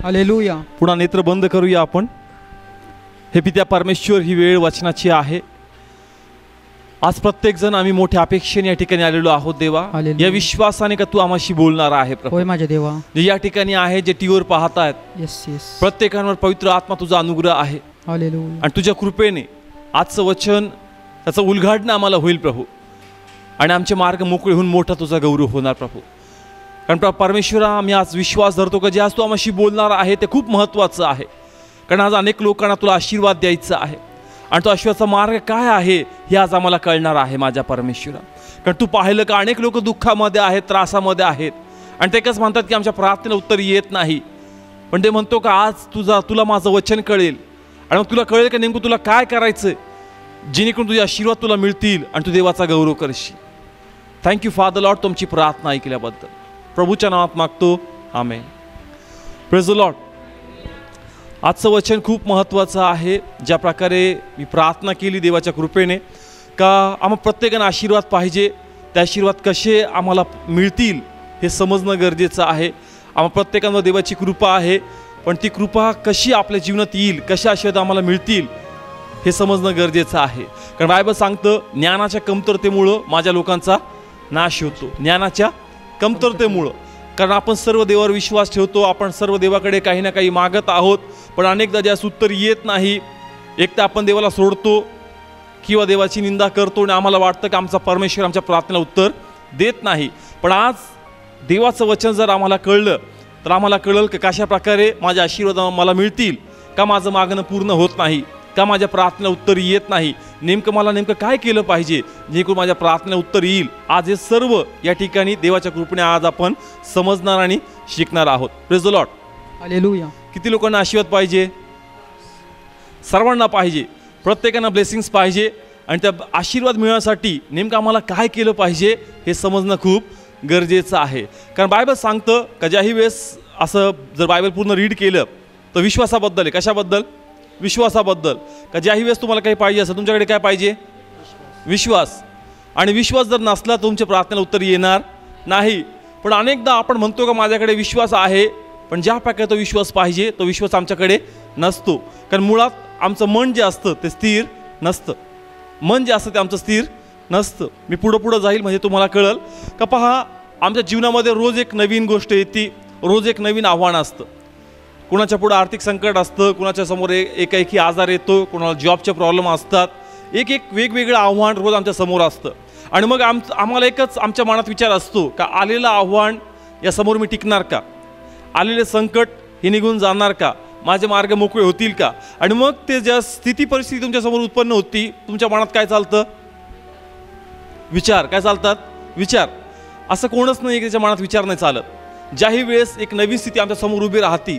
Hallelujah. पुन्हा नेत्र बंद करूया आपण. हे पित्या परमेश्वर, ही वेळ वचनाची आहे. आज प्रत्येक जण आम्ही मोठ्या अपेक्षेने या ठिकाणी आलेलो आहोत देवा. हालेलुया. या विश्वासाने का तू आम्हाशी बोलणार आहे प्रभू. होय माझ्या देवा. जे या ठिकाणी आहे, जे टीव्हीवर पाहतायत, येस येस, प्रत्येकावर पवित्र आत्मा तुझा अनुग्रह आहे. हालेलुया. आणि तुझ्या कृपेने आजचं वचन त्याचं उलघाटणं आम्हाला होईल प्रभू. आणि आमचे मार्ग मोकळे होऊन मोठा तुझा गौरव होणार प्रभू. कारण परमेश्वरा, आम्ही आज विश्वास धरतो का जे आज तू आम्हाशी बोलणार आहे ते खूप महत्त्वाचं आहे. कारण आज अनेक लोकांना तुला आशीर्वाद द्यायचा आहे. आणि तो आशीर्वादाचा मार्ग काय आहे हे आज आम्हाला कळणार आहे माझ्या परमेश्वरा. कारण तू पाहिलं का अनेक लोक दुःखामध्ये आहेत, त्रासामध्ये आहेत. आणि ते कसं म्हणतात की आमच्या प्रार्थनेला उत्तर येत नाही. पण ते म्हणतो का आज तुला माझं वचन कळेल. आणि मग तुला कळेल का नेमकं तुला काय करायचं, जेणेकरून तुझे आशीर्वाद तुला मिळतील आणि तू देवाचा गौरव करशील. थँक्यू फादर लॉर्ड, तुमची प्रार्थना ऐकल्याबद्दल प्रभूच्या नावात मागतो, आमेन. Praise the Lord. आजचं वचन खूप महत्त्वाचं आहे. ज्या प्रकारे मी प्रार्थना केली देवाच्या कृपेने का आम्हाला प्रत्येकाने आशीर्वाद पाहिजे, ते आशीर्वाद कसे आम्हाला मिळतील हे समजणं गरजेचं आहे. आम्हाला प्रत्येकानं देवाची कृपा आहे, पण ती कृपा कशी आपल्या जीवनात येईल, कशा आशीर्वाद आम्हाला मिळतील हे समजणं गरजेचं आहे. कारण बायबल सांगतं ज्ञानाच्या कमतरतेमुळं माझ्या लोकांचा नाश होतो. ज्ञानाच्या कमतरतेमुळं. कारण आपण सर्व देवावर विश्वास ठेवतो, आपण सर्व देवाकडे काही ना काही मागत आहोत, पण अनेकदा ज्यास उत्तर येत नाही. एक तर आपण देवाला सोडतो किंवा देवाची निंदा करतो आणि आम्हाला वाटतं की आमचा परमेश्वर आमच्या प्रार्थनेला उत्तर देत नाही. पण आज देवाचं वचन जर आम्हाला कळलं तर आम्हाला कळलं की कशा प्रकारे माझे आशीर्वाद मला मिळतील, का माझं मागणं पूर्ण होत नाही, का माझ्या प्रार्थनेला उत्तर येत नाही, नेमकं काय केलं पाहिजे जेणेकरून माझ्या प्रार्थनेला उत्तर येईल. आज हे सर्व या ठिकाणी देवाच्या कृपेने आज आपण समजणार आणि शिकणार आहोत. Praise the Lord. हालेलुया. किती लोकांना आशीर्वाद पाहिजे? सर्वांना पाहिजे. प्रत्येकांना ब्लेसिंग्स पाहिजे. आणि त्या आशीर्वाद मिळवण्यासाठी नेमकं आम्हाला काय केलं पाहिजे हे समजणं खूप गरजेचं आहे. कारण बायबल सांगतं का ज्याही वेळेस असं जर बायबल पूर्ण रीड केलं तर विश्वासाबद्दल आहे. कशाबद्दल? विश्वासाबद्दल. का ज्याही वेळेस तुम्हाला काही पाहिजे असं तुमच्याकडे काय पाहिजे? विश्वास. आणि विश्वास जर नसला तर तुमच्या प्रार्थनेला उत्तर येणार नाही. पण अनेकदा आपण म्हणतो का माझ्याकडे विश्वास आहे, पण ज्या प्रकारे तो विश्वास पाहिजे तो विश्वास आमच्याकडे नसतो. कारण मुळात आमचं मन जे असतं ते स्थिर नसतं. मन जे असतं ते आमचं स्थिर नसतं. मी पुढं जाईल म्हणजे तुम्हाला कळलं का. पहा, आमच्या जीवनामध्ये रोज एक नवीन गोष्ट येते, रोज एक नवीन आव्हान असतं. कुणाच्या पुढं आर्थिक संकट असतं, कुणाच्या समोर एकाएकी आजार येतो, कुणाला जॉबचे प्रॉब्लेम असतात. एक वेगवेगळं आव्हान रोज आमच्या समोर असतं. आणि मग आम्हाला एकच आमच्या मनात विचार असतो का आलेलं आव्हान या समोर मी टिकणार का? आलेले संकट हे निघून जाणार का? माझे मार्ग मोकळे होतील का? आणि मग ते ज्या स्थिती परिस्थिती तुमच्यासमोर उत्पन्न होती, तुमच्या मनात काय चालतं? विचार. काय चालतात? विचार. असं कोणच नाही की त्याच्या मनात विचार नाही चालत. ज्याही वेळेस एक नवीन स्थिती आमच्या समोर उभी राहती,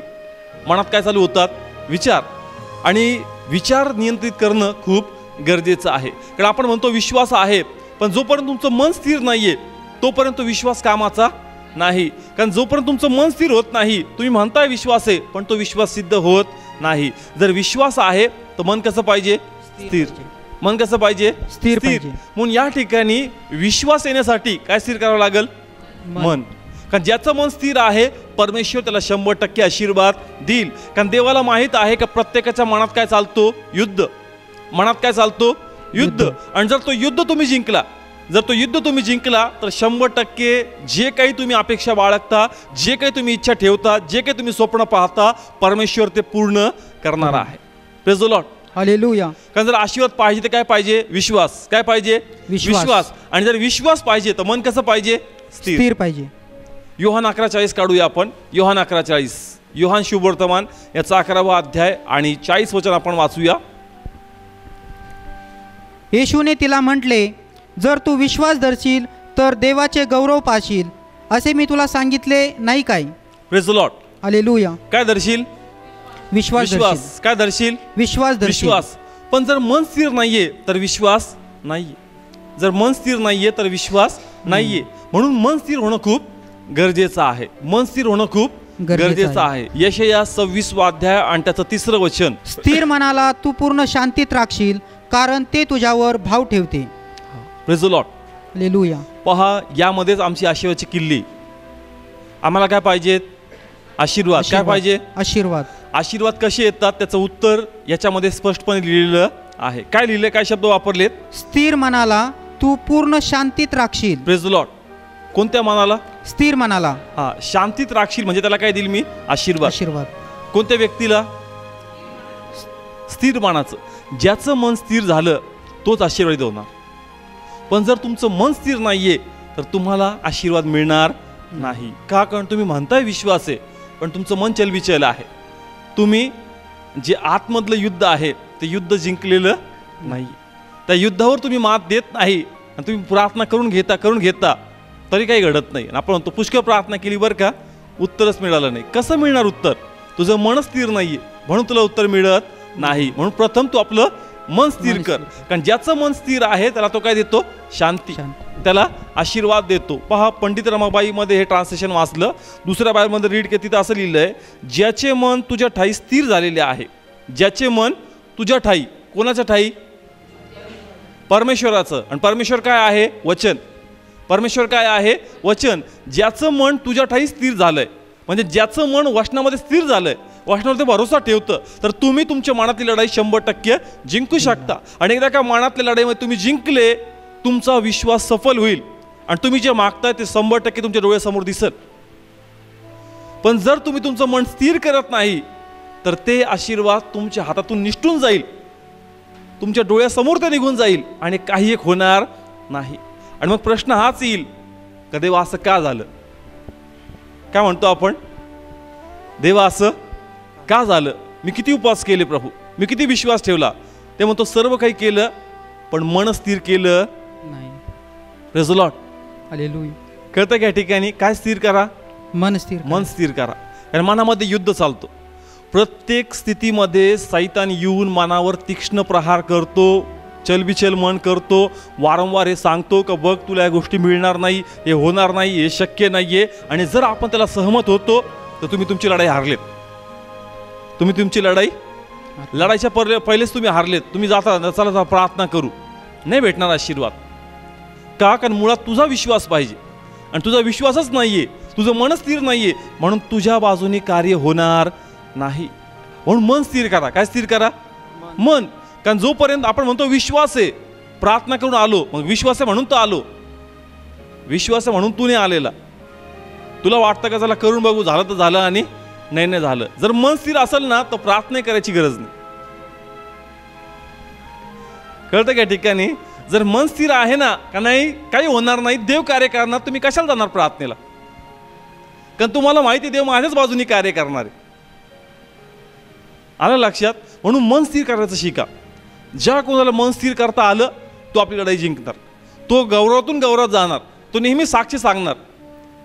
मनात काय चालू होतात? विचार. आणि विचार नियंत्रित करणं खूप गरजेचं आहे. कारण आपण म्हणतो विश्वास आहे, पण जोपर्यंत तुमचं मन स्थिर नाही आहे तोपर्यंत विश्वास कामाचा नाही. कारण जोपर्यंत तुमचं मन स्थिर होत नाही, तुम्ही म्हणताय विश्वास आहे पण तो विश्वास सिद्ध होत नाही. जर विश्वास आहे तर मन कसं पाहिजे? स्थिर. मन कसं पाहिजे? स्थिर पाहिजे. म्हणून या ठिकाणी विश्वास येण्यासाठी काय स्थिर करावं लागेल? मन. कारण ज्याचं मन स्थिर आहे परमेश्वर त्याला 100% आशीर्वाद देईल. कारण देवाला माहीत आहे का प्रत्येकाच्या मनात काय चालतो? युद्ध. मनात काय चालतो? युद्ध. आणि जर तो युद्ध तुम्ही जिंकला तर 100% जे काही तुम्ही अपेक्षा बाळगता, जे काही तुम्ही इच्छा ठेवता, जे काही तुम्ही स्वप्न पाहता, परमेश्वर ते पूर्ण करणार आहे. Praise the Lord. हालेलुया. कारण जर आशीर्वाद पाहिजे तर काय पाहिजे? विश्वास. काय पाहिजे? विश्वास. आणि जर विश्वास पाहिजे तर मन कसं पाहिजे? स्थिर पाहिजे. योहान 11:40 काढूया आपण. योहान 11:40. योहान शुभवर्तमान याचा 11वा अध्याय आणि 40 वचन आपण वाचूया. येशूने तिला म्हटले, जर तू विश्वास धरशील तर देवाचे गौरव पाशील, असे मी तुला सांगितले नाही काय? Praise the Lord. हालेलुया. काय धरशील? विश्वास. काय धरशील? विश्वास. पण जर मन स्थिर नाहीये तर विश्वास नाहीये. जर मन स्थिर नाहीये तर विश्वास नाहीये. म्हणून मन स्थिर होणं खूप गरजेचं आहे. मन स्थिर होणं खूप गरजेचं आहे. यशाया 26वा अध्याय आणि त्याचं 3रं वचन. स्थिर मनाला तू पूर्ण शांतीत राखशील, कारण ते तुझ्यावर भाव ठेवते. Praise the Lord. हालेलुया. पहा, यामध्येच आमची आशीर्वादाची किल्ली. आम्हाला काय पाहिजेत? आशीर्वाद काय पाहिजे? आशीर्वाद. आशीर्वाद कसे येतात त्याचं उत्तर याच्यामध्ये स्पष्टपणे लिहिलेलं आहे. काय लिहिले, काय शब्द वापरलेत? स्थिर मनाला तू पूर्ण शांतीत राखशील. Praise the Lord. कोणत्या मनाला? स्थिर मनाला. हा, शांतीत राखशील म्हणजे त्याला काय देईल मी? आशीर्वाद. आशीर्वाद. कोणत्या व्यक्तीला? स्थिर मनाचं. ज्याचं मन स्थिर झालं तोच आशीर्वाद होणार. पण जर तुमचं मन स्थिर नाहीये तर तुम्हाला आशीर्वाद मिळणार नाही. का? कारण तुम्ही म्हणताय विश्वास आहे पण तुमचं मन चलबिचल आहे. तुम्ही जे आतमधलं युद्ध आहे ते युद्ध जिंकलेलं नाही. त्या युद्धावर तुम्ही मात देत नाही आणि तुम्ही प्रार्थना करून घेता तरी काही घडत नाही. आपण म्हणतो पुष्कळ प्रार्थना केली बरं का, उत्तरच मिळालं नाही. कसं मिळणार उत्तर? तुझं मन स्थिर नाहीये म्हणून तुला उत्तर मिळत नाही. म्हणून प्रथम तू आपलं मन स्थिर कर. कारण ज्याचं मन स्थिर आहे त्याला तो काय देतो? शांती. त्याला आशीर्वाद देतो. पहा, पंडित रमाबाई मध्ये हे ट्रान्सलेशन वाचलं. दुसऱ्या बायबलमध्ये रीड केलं, तिथं असं लिहिलंय, ज्याचे मन तुझ्या ठाई स्थिर झालेले आहे. ज्याचे मन तुझ्या ठाई. कोणाच्या ठाई? परमेश्वराचं. आणि परमेश्वर काय आहे? वचन. परमेश्वर काय आहे? वचन. ज्याचं मन तुझ्या ठाई स्थिर झालंय म्हणजे ज्याचं मन वचनामध्ये स्थिर झालंय, वचनावरती भरोसा ठेवतं, तर तुम्ही तुमच्या मनातली लढाई 100% जिंकू शकता. आणि एकदा का मनातल्या लढाईमध्ये तुम्ही जिंकले, तुमचा विश्वास सफल होईल आणि तुम्ही जे मागताय ते 100% तुमच्या डोळ्यासमोर दिसेल. पण जर तुम्ही तुमचं मन स्थिर करत नाही तर ते आशीर्वाद तुमच्या हातातून निसटून जाईल, तुमच्या डोळ्यासमोर ते निघून जाईल आणि काही एक होणार नाही. आणि मग प्रश्न हाच येईल, का देवा असं का झालं? काय म्हणतो आपण? देवा असं का झालं? मी किती उपवास केले प्रभू, मी किती विश्वास ठेवला. ते म्हणतो सर्व काही केलं पण मन स्थिर केलं नाही. Praise the Lord. हालेलुया. कळतं का या ठिकाणी? काय स्थिर करा? मन स्थिर. मन स्थिर करा. कारण मनामध्ये युद्ध चालतो. प्रत्येक स्थितीमध्ये सैतान येऊन मनावर तीक्ष्ण प्रहार करतो, चलबिचल मन करतो, वारंवार हे सांगतो का बघ तुला या गोष्टी मिळणार नाही, हे होणार नाही, हे शक्य नाहीये. आणि जर आपण त्याला सहमत होतो तर तुम्ही तुमची लढाई हारलेत. तुम्ही तुमची लढाईच्या पहिलेच तुम्ही हारलेत. तुम्ही जाता चला प्रार्थना करू, नाही भेटणार आशीर्वाद. का? कारण मुळात तुझा विश्वास पाहिजे आणि तुझा विश्वासच नाहीये, तुझं मन स्थिर नाहीये, म्हणून तुझ्या बाजूने कार्य होणार नाही. म्हणून मन स्थिर करा. काय स्थिर करा? मन. कारण जोपर्यंत आपण म्हणतो विश्वास आहे, प्रार्थना करून आलो, मग विश्वास आहे म्हणून तो आलो, विश्वास आहे म्हणून तू नाही आलेला. तुला वाटतं का चला करून बघू, झालं तर झालं आणि नाही झालं. जर मन स्थिर असेल ना तर प्रार्थना करायची गरज नाही. कळतं का ठिकाणी? जर मन स्थिर आहे ना का नाही, काही होणार नाही, देव कार्य करणार, तुम्ही कशाला जाणार प्रार्थनेला? कारण तुम्हाला माहिती देव माझ्याच बाजूनी कार्य करणार आहे. आलं लक्षात? म्हणून मन स्थिर करायचं शिका. ज्या कोणाला मन स्थिर करता आलं तो आपली लढाई जिंकणार, तो गौरवातून गौरवात जाणार, तो नेहमी साक्षी सांगणार.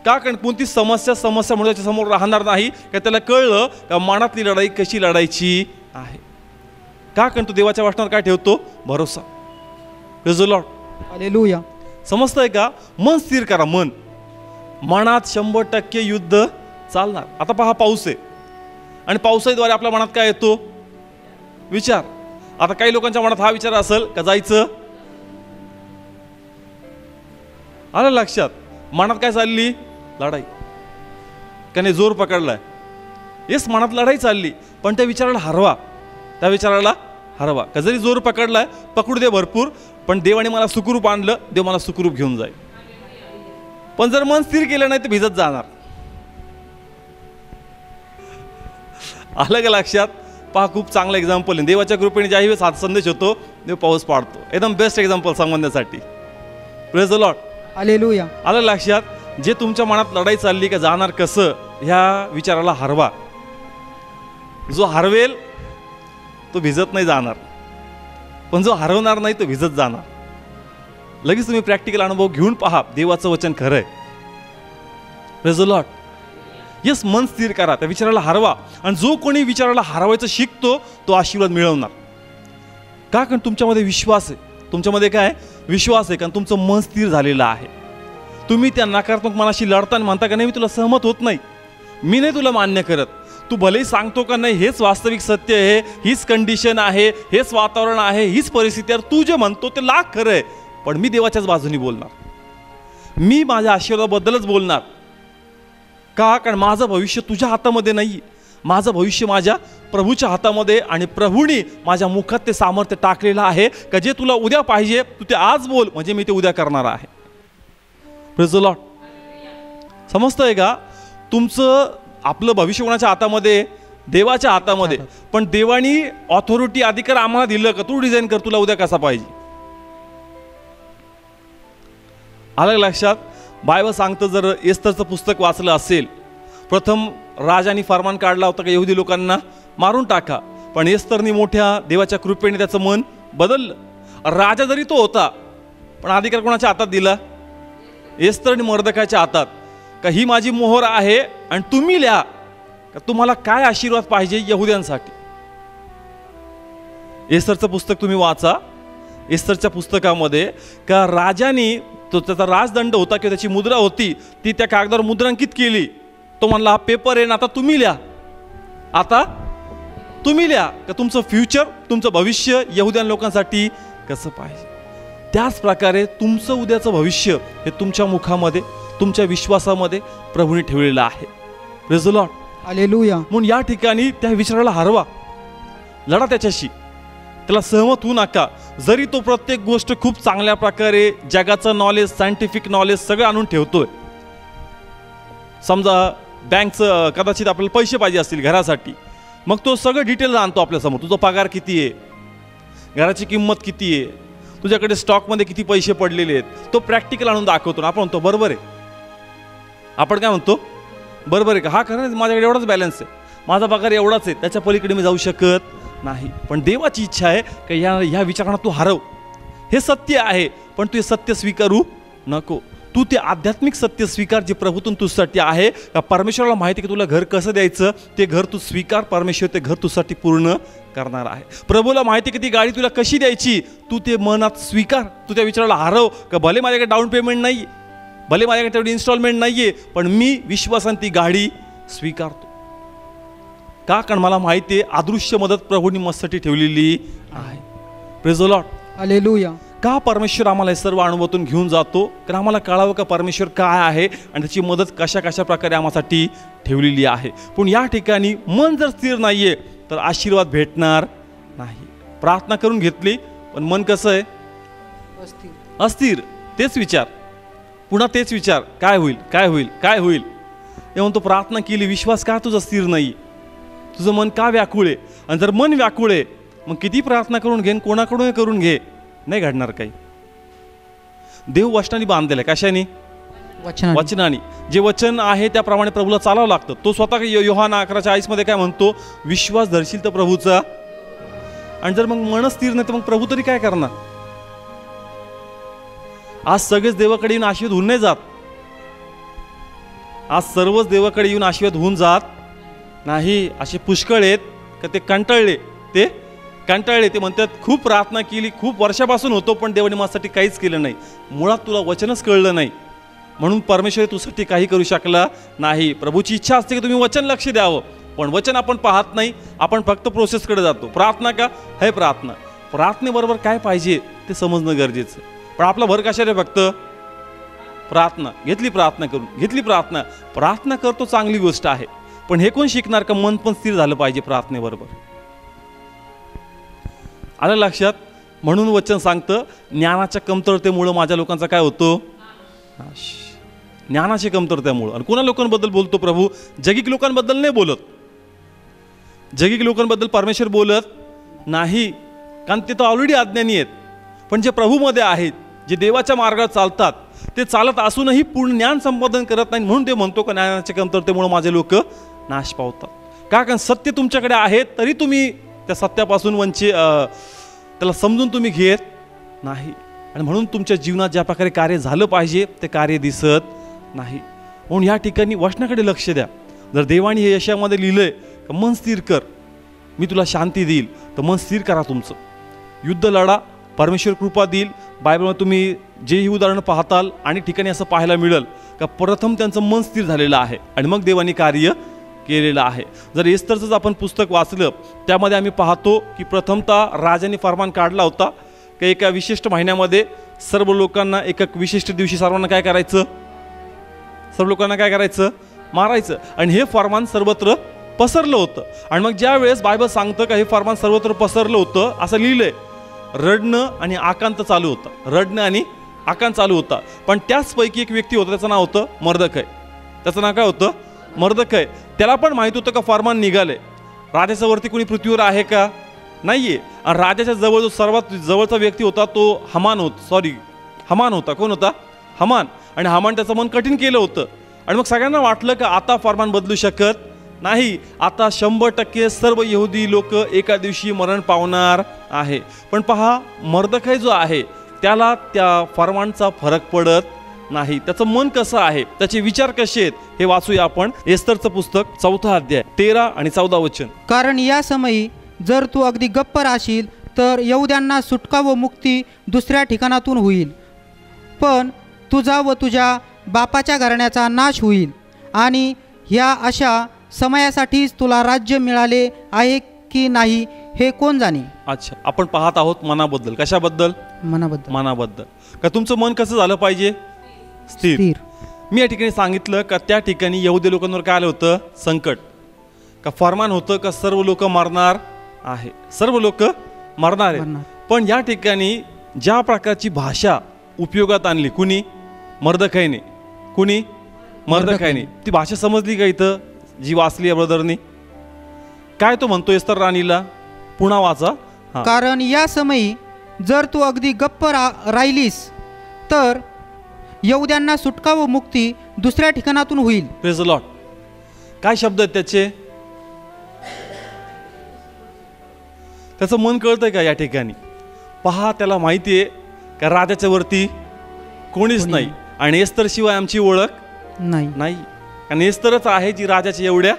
का? कारण कोणती समस्या म्हणून त्याच्या समोर राहणार नाही. का? त्याला कळलं का मनातली लढाई कशी लढायची आहे. का? कारण तो देवाच्या वचनावर काय ठेवतो? भरोसा. Praise the Lord. हालेलुया. समजतंय का? मन स्थिर करा. मनात 100% युद्ध चालणार. आता पहा, पाऊस आहे आणि पावसाद्वारे आपल्या मनात काय येतो? विचार. आता काही लोकांच्या मनात हा विचार असेल का जायचं? आलं लक्षात? मनात काय चालली? लढाई. का नाही? जोर पकडलाय. येस, मनात लढाई चालली, पण त्या विचाराला हरवा. का जरी जोर पकडलाय, पकडू दे भरपूर, पण देवाने मला सुखरूप आणलं, देव मला सुखरूप घेऊन जाईल. पण जर मन स्थिर केलं नाही तर भिजत जाणार. आलं का लक्षात? पहा, खूप चांगलं एक्झाम्पल आहे. देवाच्या कृपेने ज्याही वेळेस हात संदेश होतो देव पाऊस पाडतो. एकदम बेस्ट एक्झाम्पल सांगण्यासाठी. Praise the Lord. हालेलुया. आलं लक्षात? जे तुमच्या मनात लढाई चालली का जाणार कसं, ह्या विचाराला हरवा. जो हरवेल तो भिजत नाही जाणार, पण जो हरवणार नाही तो भिजत जाणार. लगेच तुम्ही प्रॅक्टिकल अनुभव घेऊन पहा, देवाचं वचन खरं आहे. Praise the Lord. येस, मन स्थिर करा, त्या विचाराला हरवा. आणि जो कोणी विचाराला हरवायचं शिकतो तो आशीर्वाद मिळवणार. का? कारण तुमच्यामध्ये विश्वास आहे. तुमच्यामध्ये काय? विश्वास आहे. कारण तुमचं मन स्थिर झालेलं आहे. तुम्ही त्या नकारात्मक मनाशी लढताना म्हणता का नाही, मी तुला सहमत होत नाही, मी नाही तुला मान्य करत. तू भलेही सांगतो का नाही हेच वास्तविक सत्य आहे, हीच कंडिशन आहे, हेच वातावरण आहे, हीच परिस्थिती आहे, तू जे म्हणतो ते लाख खरं आहे, पण मी देवाच्याच बाजूनी बोलणार, मी माझ्या आशीर्वादाबद्दलच बोलणार. का? कारण माझं भविष्य तुझ्या हातामध्ये नाही, माझं भविष्य माझ्या प्रभूच्या हातामध्ये, आणि प्रभूने माझ्या मुखात ते सामर्थ्य टाकलेलं आहे का जे तुला उद्या पाहिजे तू ते आज बोल, म्हणजे मी ते उद्या करणार आहे. Praise the Lord. समजतंय का? तुमचं आपलं भविष्य कोणाच्या हातामध्ये? देवाच्या हातामध्ये. पण देवानी ऑथॉरिटी, अधिकार आम्हाला दिलं का तू डिझाईन कर तुला उद्या कसा पाहिजे. आलं लक्षात? बायबल सांगतं, जर एस्तरचं पुस्तक वाचलं असेल, प्रथम राजाने फरमान काढला होता का यहुदी लोकांना मारून टाका, पण एस्तरनी मोठ्या देवाच्या कृपेने त्याचं मन बदललं. राजा जरी तो होता, पण अधिकार कोणाच्या हातात दिला? एस्तरने मर्दकाच्या हातात. का ही माझी मोहर आहे आणि तुम्ही लिहा का तुम्हाला काय आशीर्वाद पाहिजे यहुद्यांसाठी. एस्तरचं पुस्तक तुम्ही वाचा. एस्तरच्या पुस्तकामध्ये का राजाने तो त्याचा राजदंड होता किंवा त्याची मुद्रा होती ती त्या कागदावर मुद्रांकित केली. तो म्हणला हा पेपर आहे ना, आता तुम्ही लिहा, आता तुम्ही लिहा का तुमचं फ्युचर, तुमचं भविष्य यहुद्यान लोकांसाठी कसं पाहिजे. त्याच प्रकारे तुमचं उद्याचं भविष्य हे तुमच्या मुखामध्ये, तुमच्या विश्वासामध्ये प्रभूने ठेवलेलं आहे. Praise the Lord. हालेलुया. म्हणून या ठिकाणी त्या विचाराला हरवा, लढा त्याच्याशी, त्याला सहमत होऊ नका. जरी तो प्रत्येक गोष्ट खूप चांगल्या प्रकारे जगाचं नॉलेज, सायंटिफिक नॉलेज सगळं आणून ठेवतोय. समजा बँकचं कदाचित आपल्याला पैसे पाहिजे असतील घरासाठी, मग तो सगळं डिटेल आणतो आपल्यासमोर. तुझा पगार किती आहे, घराची किंमत किती आहे, तुझ्याकडे स्टॉकमध्ये किती पैसे पडलेले आहेत, तो प्रॅक्टिकल आणून दाखवतो. आपण म्हणतो बरोबर आहे. आपण काय म्हणतो? बरोबर आहे का? हा खरं, माझ्याकडे एवढाच बॅलन्स आहे, माझा पगार एवढाच आहे, त्याच्या पलीकडे मी जाऊ शकत नाही. पण देवाची इच्छा आहे की ह्या विचारांना तू हरव. हे सत्य आहे, पण तू हे सत्य स्वीकारू नको. तू ते आध्यात्मिक सत्य स्वीकार जे प्रभूतून तुझ्यासाठी आहे. का परमेश्वराला माहिती की तुला घर कसं द्यायचं, ते घर तू स्वीकार. परमेश्वर ते घर तुझ्यासाठी पूर्ण करणार आहे. प्रभूला माहिती की ती गाडी तुला कशी द्यायची, तू ते मनात स्वीकार. तू त्या विचाराला हरव का भले माझ्याकडे डाऊन पेमेंट नाही, भले माझ्याकडे तेवढी इन्स्टॉलमेंट नाहीये, पण मी विश्वासाने ती गाडी स्वीकारतो. का? कारण मला माहिती आहे अदृश्य मदत प्रभूंनी मस्ती ठेवलेली आहे. Praise the Lord. हालेलुया. का परमेश्वर आम्हाला हे सर्व अनुभवातून घेऊन जातो? कारण आम्हाला कळावं का परमेश्वर काय आहे आणि त्याची मदत कशा कशा प्रकारे आम्हासाठी ठेवलेली आहे. पण या ठिकाणी मन जर स्थिर नाहीये तर आशीर्वाद भेटणार नाही. प्रार्थना करून घेतली पण मन कसं आहे? अस्थिर. तेच विचार, पुन्हा तेच विचार, काय होईल, काय होईल, काय होईल. हे म्हणतो प्रार्थना केली, विश्वास का तुझा स्थिर नाही? तुझं मन का व्याकुळ आहे? आणि जर मन व्याकुळ आहे मग किती प्रार्थना करून घे, कोणाकडून करून घे, नाही घडणार काही. देव वचनाने बांधलेलं आहे. कशाने? वचनाने. जे वचन आहे त्याप्रमाणे प्रभूला चालावं लागतं. तो स्वतः योहाना 11:40 मध्ये काय म्हणतो? विश्वास धरशील तर प्रभूचा. आणि जर मग मन स्थिर नाही तर मग प्रभू तरी काय करणार? आज सगळेच देवाकडे येऊन आशीर्वाद होऊन नाही जात. आज सर्वच देवाकडे येऊन आशीर्वाद होऊन जात नाही. असे पुष्कळ आहेत का ते कंटाळले. ते म्हणतात खूप प्रार्थना केली, खूप वर्षापासून होतो, पण देवाने माझ्यासाठी काहीच केलं नाही. मुळात तुला वचनच कळलं नाही, म्हणून परमेश्वर तुझ्यासाठी काही करू शकला नाही. प्रभूची इच्छा असते की तुम्ही वचन लक्ष द्यावं, पण वचन आपण पाहत नाही. आपण फक्त प्रोसेसकडे जातो. प्रार्थना का? हे प्रार्थना. प्रार्थनेबरोबर काय पाहिजे ते समजणं गरजेचं. पण आपला भर कशा रे? फक्त प्रार्थना. घेतली प्रार्थना करून, घेतली प्रार्थना करतो, चांगली गोष्ट आहे. पण हे कोण शिकणार का मन पण स्थिर झालं पाहिजे प्रार्थनेबरोबर. आलं लक्षात? म्हणून वचन सांगतं ज्ञानाच्या कमतरतेमुळं माझ्या लोकांचा काय होतो? नाश. ज्ञानाच्या कमतरतेमुळं. आणि कोणा लोकांबद्दल बोलतो प्रभू? जगिक लोकांबद्दल नाही बोलत. जगिक लोकांबद्दल परमेश्वर बोलत नाही, कारण ते तर ऑलरेडी अज्ञानी आहेत. पण जे प्रभूमध्ये आहेत, जे देवाच्या मार्गात चालतात, ते चालत असूनही पूर्ण ज्ञान संपादन करत नाही. म्हणून ते म्हणतो का ज्ञानाच्या कमतरतेमुळे माझे लोक नाश पावतात. का? कारण सत्य तुमच्याकडे आहे तरी तुम्ही त्या सत्यापासून त्याला समजून तुम्ही घेत नाही. आणि म्हणून तुमच्या जीवनात ज्या प्रकारे कार्य झालं पाहिजे ते कार्य दिसत नाही. म्हणून या ठिकाणी वचनाकडे लक्ष द्या. जर देवाने हे यशामध्ये लिहिलंय का मन स्थिर कर, मी तुला शांती देईल, तर मन स्थिर करा. तुमचं युद्ध लढा, परमेश्वर कृपा देईल. बायबलमध्ये तुम्ही जेही उदाहरणं पाहताल आणि ठिकाणी असं पाहायला मिळेल का प्रथम त्यांचं मन स्थिर झालेलं आहे आणि मग देवाने कार्य केलेलं आहे. जर एस्तरचंच आपण पुस्तक वाचलं त्यामध्ये आम्ही पाहतो की प्रथमतः राजाने फरमान काढला होता की एका विशिष्ट महिन्यामध्ये सर्व लोकांना एका विशिष्ट दिवशी सर्वांना काय करायचं? सर्व लोकांना काय करायचं? मारायचं. आणि हे फरमान सर्वत्र पसरलं होतं. आणि मग ज्या वेळेस बायबल सांगतं का हे फरमान सर्वत्र पसरलं होतं, असं लिहिलंय, रडणं आणि आकांत चालू होता. रडणं आणि आकांत चालू होता. पण त्याचपैकी एक व्यक्ती होता, त्याचं नाव होतं मर्दखय. त्याचं नाव काय होतं? मर्दखय. त्याला पण माहित होतं का फरमान निघाले. राजाच्या वरती कोणी पृथ्वीवर आहे का? नाहीये. आणि राजाच्या जवळ जो सर्वात जवळचा व्यक्ती होता तो हमान होता. कोण होता? हमान. आणि हमान त्याचं मन कठीण केलं होतं. आणि मग सगळ्यांना वाटलं का आता फरमान बदलू शकत नाही, आता 100% सर्व यहुदी लोक एका दिवशी मरण पावणार आहे. पण पहा, मर्दखय जो आहे त्याला त्या फरमानचा फरक पडत नाही. त्याचं मन कसं आहे, त्याचे विचार कसे आहेत, हे वाचूया आपण एस्तरचं पुस्तक 4 अध्याय 13 आणि 14 वचन. कारण या समयी जर तू अगदी गप्प राहशील तर यहुद्यांना सुटका व मुक्ती दुसऱ्या ठिकाणातून होईल, पण तुझा व तुझ्या बापाच्या घराण्याचा नाश होईल. आणि ह्या अशा समयासाठीच तुला राज्य मिळाले आहे की नाही हे कोण जाणे. अच्छा, आपण पाहत आहोत मनाबद्दल. कशाबद्दल? मनाबद्दल. का तुमचं मन कसं झालं पाहिजे? स्थिर. मी या ठिकाणी सांगितलं का त्या ठिकाणी यहुदी लोकांवर काय आलं होतं? संकट. का फरमान होतं का सर्व लोक मरणार आहे, सर्व लोक मरणार आहे. पण या ठिकाणी ज्या प्रकारची भाषा उपयोगात आणली, कुणी? मर्दखयने. कुणी? मर्दखयने. ती भाषा समजली का इथं जी वाचली आहे ब्रदरनी? काय तो म्हणतो एस्तर राणीला? पुन्हा वाचा. कारण या समयी जर तू अगदी गप्प राहिलीस तर यहुद्यांना सुटका व मुक्ती दुसऱ्या ठिकाणातून होईल. Praise the Lord. काय शब्द आहेत त्याचे? त्याचं मन कळतंय का या ठिकाणी? पहा, त्याला माहिती आहे का राजाच्या वरती कोणीच नाही आणि एस्तर शिवाय आमची ओळख नाही. कारण एस्तरच आहे जी राजाच्या एवढ्या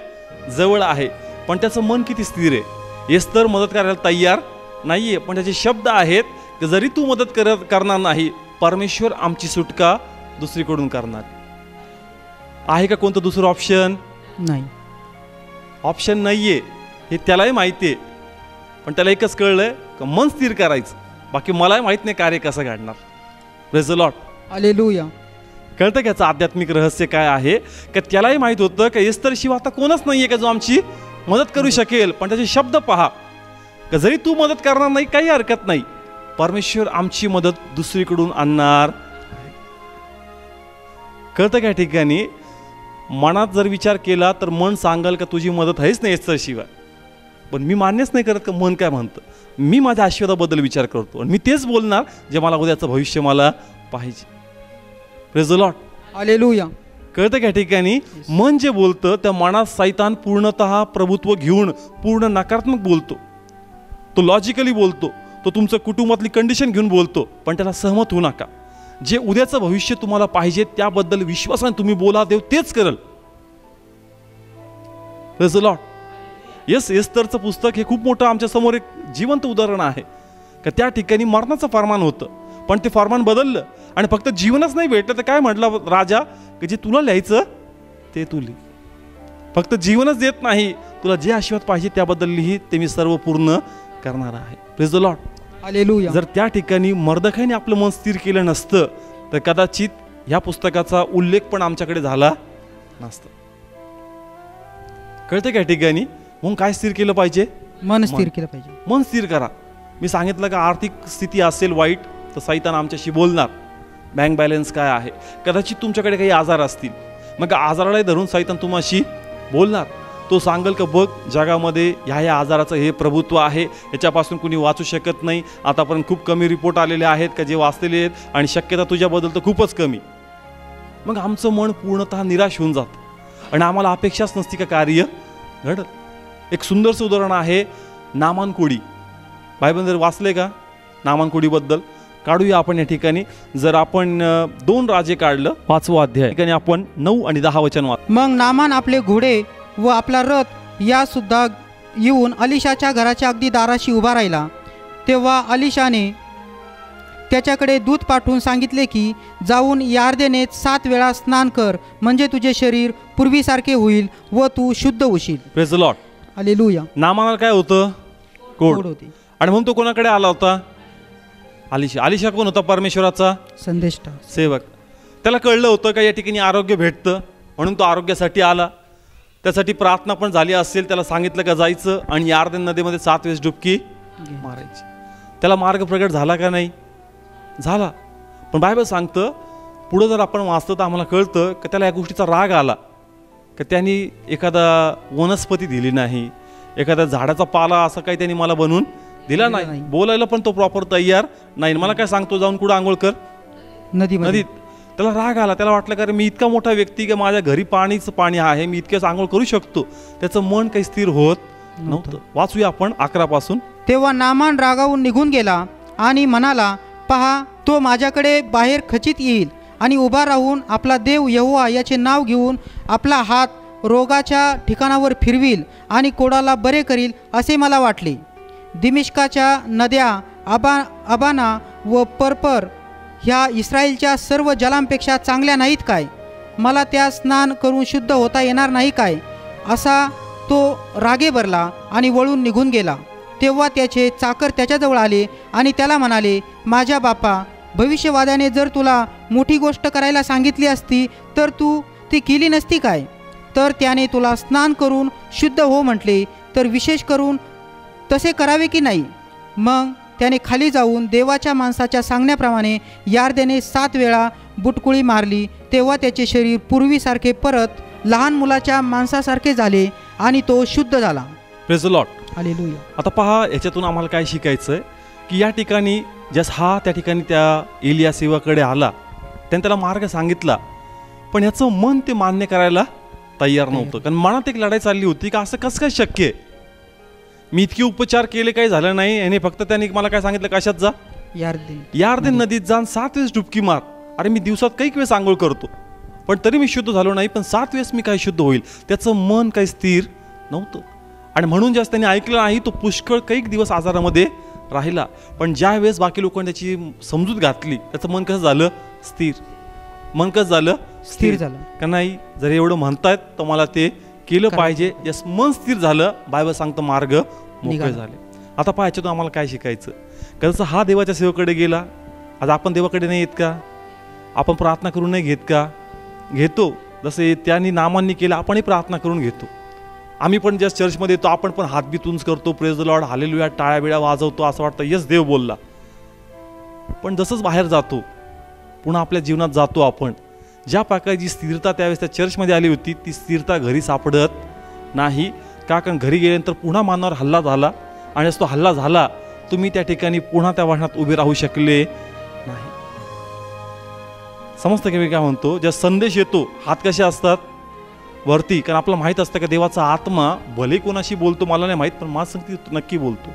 जवळ आहे. पण त्याचं मन किती स्थिर आहे. एस्तर मदत करायला तयार नाहीये, पण त्याचे शब्द आहेत की जरी तू मदत करणार नाही, परमेश्वर आमची सुटका दुसरीकडून करणार आहे. का कोणतं दुसरं ऑप्शन? नाही. ऑप्शन नाहीये हे त्यालाही माहिती आहे. पण त्याला एकच कळलंय का मन स्थिर करायचं. बाकी मलाही माहित नाही कार्य कसं घडणार. Praise the Lord. हालेलुया. कळतं का याचं आध्यात्मिक रहस्य काय आहे? का त्यालाही माहित होतं का एस्तर शिवाय आता कोणच नाहीये का जो आमची मदत करू शकेल. पण त्याचे शब्द पहा, का जरी तू मदत करणार नाही काही हरकत नाही, परमेश्वर आमची मदत दुसरीकडून आणणार. कळतं का? ठिकाणी मनात जर विचार केला तर मन सांगाल का तुझी मदत आहेच नाही एस्तर शिवाय. पण मी मान्यच नाही करत का मन काय म्हणतं. मी माझ्या आशीर्वादाबद्दल विचार करतो आणि मी तेच बोलणार जे मला उद्याचं भविष्य मला पाहिजे. Praise the Lord. हालेलुया. कळतं का? ठिकाणी मन जे बोलतं त्या मनात सैतान पूर्णतः प्रभुत्व घेऊन पूर्ण नकारात्मक बोलतो. तो लॉजिकली बोलतो, तो तुमचं कुटुंबातली कंडिशन घेऊन बोलतो. पण त्याला सहमत होऊ नका. जे उद्याचं भविष्य तुम्हाला पाहिजे त्याबद्दल विश्वासाने तुम्ही बोला, देव तेच करेल. Praise the Lord. येस, एस्तरचं पुस्तक हे खूप मोठं आमच्या समोर एक जिवंत उदाहरण आहे का त्या ठिकाणी मरणाचं फरमान होतं, पण ते फरमान बदललं. आणि फक्त जीवनच नाही भेटलं तर काय म्हटलं राजा की जे तुला लिहायचं ते तू लिही. फक्त जीवनच देत नाही, तुला जे आशीर्वाद पाहिजे त्याबद्दल लिही, ते मी सर्व पूर्ण करणार आहे. Praise the Lord. हालेलुया. जर त्या ठिकाणी मर्दखयने आपलं मन स्थिर केलं नसतं तर कदाचित ह्या पुस्तकाचा उल्लेख पण आमच्याकडे झाला नसता. कळते का? ठिकाणी मग काय स्थिर केलं पाहिजे? मन स्थिर केलं पाहिजे. मन स्थिर करा. मी सांगितलं का आर्थिक स्थिती असेल वाईट तर सैतान आमच्याशी बोलणार. बँक बॅलन्स काय आहे, कदाचित तुमच्याकडे काही आजार असतील, मग आजाराला धरून सैतान तुम्हाशी बोलणार. तो सांगेल का बघ जगामध्ये ह्या आजाराचं हे प्रभुत्व आहे, याच्यापासून कुणी वाचू शकत नाही. आतापर्यंत खूप कमी रिपोर्ट आलेले आहेत का जे वाचलेले आहेत आणि शक्यता तुझ्याबद्दल तर खूपच कमी. मग आमचं मन पूर्णतः निराश होऊन जातं आणि आम्हाला अपेक्षाच नसती का कार्य घडत. एक सुंदरसं उदाहरण आहे नामान कोडी. बायबल जर वाचले का नामान कोडीबद्दल? काढूया आपण या ठिकाणी. जर आपण 2 राजे काढलं 5वां अध्याय ठिकाणी आपण 9 आणि 10 वचन वाच. मग नामान आपले घोडे व आपला रथ या सुद्धा येऊन अलिशाच्या घराच्या अगदी दाराशी उभा राहिला. तेव्हा अलिशाने त्याच्याकडे दूत पाठवून सांगितले की जाऊन यार्देनेत 7 वेळा स्नान कर, म्हणजे तुझे शरीर पूर्वीसारखे होईल व तू शुद्ध होशील. Praise the Lord. हालेलुया. नामानाला काय होतं? कोड होती. आणि म्हणून तो कोणाकडे आला होता? अलिशा. अलिशा कोण होता? परमेश्वराचा संदेष्टा, सेवक. त्याला कळलं होतं का या ठिकाणी आरोग्य भेटतं, म्हणून तो आरोग्यासाठी आला. त्यासाठी प्रार्थना पण झाली असेल. त्याला सांगितलं का जायचं आणि यार्देन नदीमध्ये 7 वेळेस डुबकी मारायची. त्याला मार्ग प्रगट झाला का नाही? झाला. पण बायबल सांगतं पुढं जर आपण वाचतं तर आम्हाला कळतं की त्याला या गोष्टीचा राग आला की त्यांनी एखादा वनस्पती दिली नाही, एखाद्या झाडाचा पाला असं काही त्यांनी मला बनवून दिला नाही. बोलायला पण तो प्रॉपर तयार नाही. मला काय सांगतो जाऊन कुठं आंघोळ कर? नदीत. त्याला राग आला. त्याला वाटलं का मी इतका मोठा व्यक्ती की माझ्या घरी पाणीच पाणी आहे, मी इतक्याच आंघोळ करू शकतो. त्याचं मन काही स्थिर होत नव्हतं. वाचूया आपण 11 पासून. तेव्हा नामान रागावून निघून गेला आणि म्हणाला, पहा तो माझ्याकडे बाहेर खचित येईल आणि उभा राहून आपला देव यहोवा याचे नाव घेऊन आपला हात रोगाच्या ठिकाणावर फिरविल आणि कोडाला बरे करील असे मला वाटले. दिमिश्काच्या नद्या अबाना व पर्पर ह्या इस्रायलच्या सर्व जलांपेक्षा चांगल्या नाहीत काय? मला त्या स्नान करून शुद्ध होता येणार नाही काय? असा तो रागे भरला आणि वळून निघून गेला. तेव्हा त्याचे चाकर त्याच्याजवळ आले आणि त्याला म्हणाले, माझ्या बापा, भविष्यवाद्याने जर तुला मोठी गोष्ट करायला सांगितली असती तर तू ती केली नसती काय? तर त्याने तुला स्नान करून शुद्ध हो म्हटले तर विशेष करून तसे करावे की नाही? मग त्याने खाली जाऊन देवाच्या माणसाच्या सांगण्याप्रमाणे यार्देने 7 वेळा बुटकुळी मारली. तेव्हा त्याचे शरीर पूर्वीसारखे परत लहान मुलाच्या माणसासारखे झाले आणि तो शुद्ध झाला. Praise the Lord. हालेलुया. आता पहा, याच्यातून आम्हाला काय शिकायचं आहे की या ठिकाणी त्या ठिकाणी त्या एलिया सेवाकडे आला, त्याने त्याला मार्ग सांगितला, पण याचं मन ते मान्य करायला तयार नव्हतं. कारण मनात एक लढाई चालली होती की असं कसं काय शक्य आहे? मी इतके उपचार केले, काही झालं नाही. आणि फक्त त्याने मला काय सांगितलं, कशात जा? यार्देन नदीत जाऊन 7 वेळेस डुबकी मार. अरे मी दिवसात काही वेळेस आंघोळ करतो पण तरी मी शुद्ध झालो नाही, पण 7 वेळेस मी काय शुद्ध होईल? त्याचं मन काही स्थिर नव्हतं आणि म्हणून जास्त त्यांनी ऐकलं नाही. तो पुष्कळ काही दिवस आजारामध्ये राहिला. पण ज्या वेळेस बाकी लोकांनी त्याची समजूत घातली, त्याचं मन कसं झालं? स्थिर. मन कसं झालं? स्थिर झालं. का नाही, जर एवढं म्हणतायत तर मला ते केलं पाहिजे. जस मन स्थिर झालं, बायबल सांगतं मार्ग मोकळे झाले. आता पहा, याच्यातून आम्हाला काय शिकायचं? कसं हा देवाच्या सेवेकडे गेला. आज आपण देवाकडे नाही येत का? आपण प्रार्थना करून नाही घेत का? घेतो. जसे त्यांनी नामांनी केलं, आपणही प्रार्थना करून घेतो. आम्ही पण ज्या चर्चमध्ये येतो आपण पण हात बितून करतो, प्रेज द लॉर्ड, हालेलुया, टाळ्या बिळ्या वाजवतो, असं वाटतं यस देव बोलला. पण जसंच बाहेर जातो, पुन्हा आपल्या जीवनात जातो आपण, ज्या प्रकारची स्थिरता त्यावेळेस त्या चर्चमध्ये आली होती ती स्थिरता घरी सापडत नाही. का? कारण घरी गेल्यानंतर पुन्हा मानावर हल्ला झाला आणि तो हल्ला झाला, तुम्ही त्या ठिकाणी पुन्हा त्या वाहनात उभे राहू शकले नाही. समजतं की मी काय म्हणतो? ज्या संदेश येतो, हात कसे असतात? वरती. कारण आपल्याला माहीत असतं का देवाचा आत्मा भले कोणाशी बोलतो मला नाही माहीत, पण माझं सांगते नक्की बोलतो.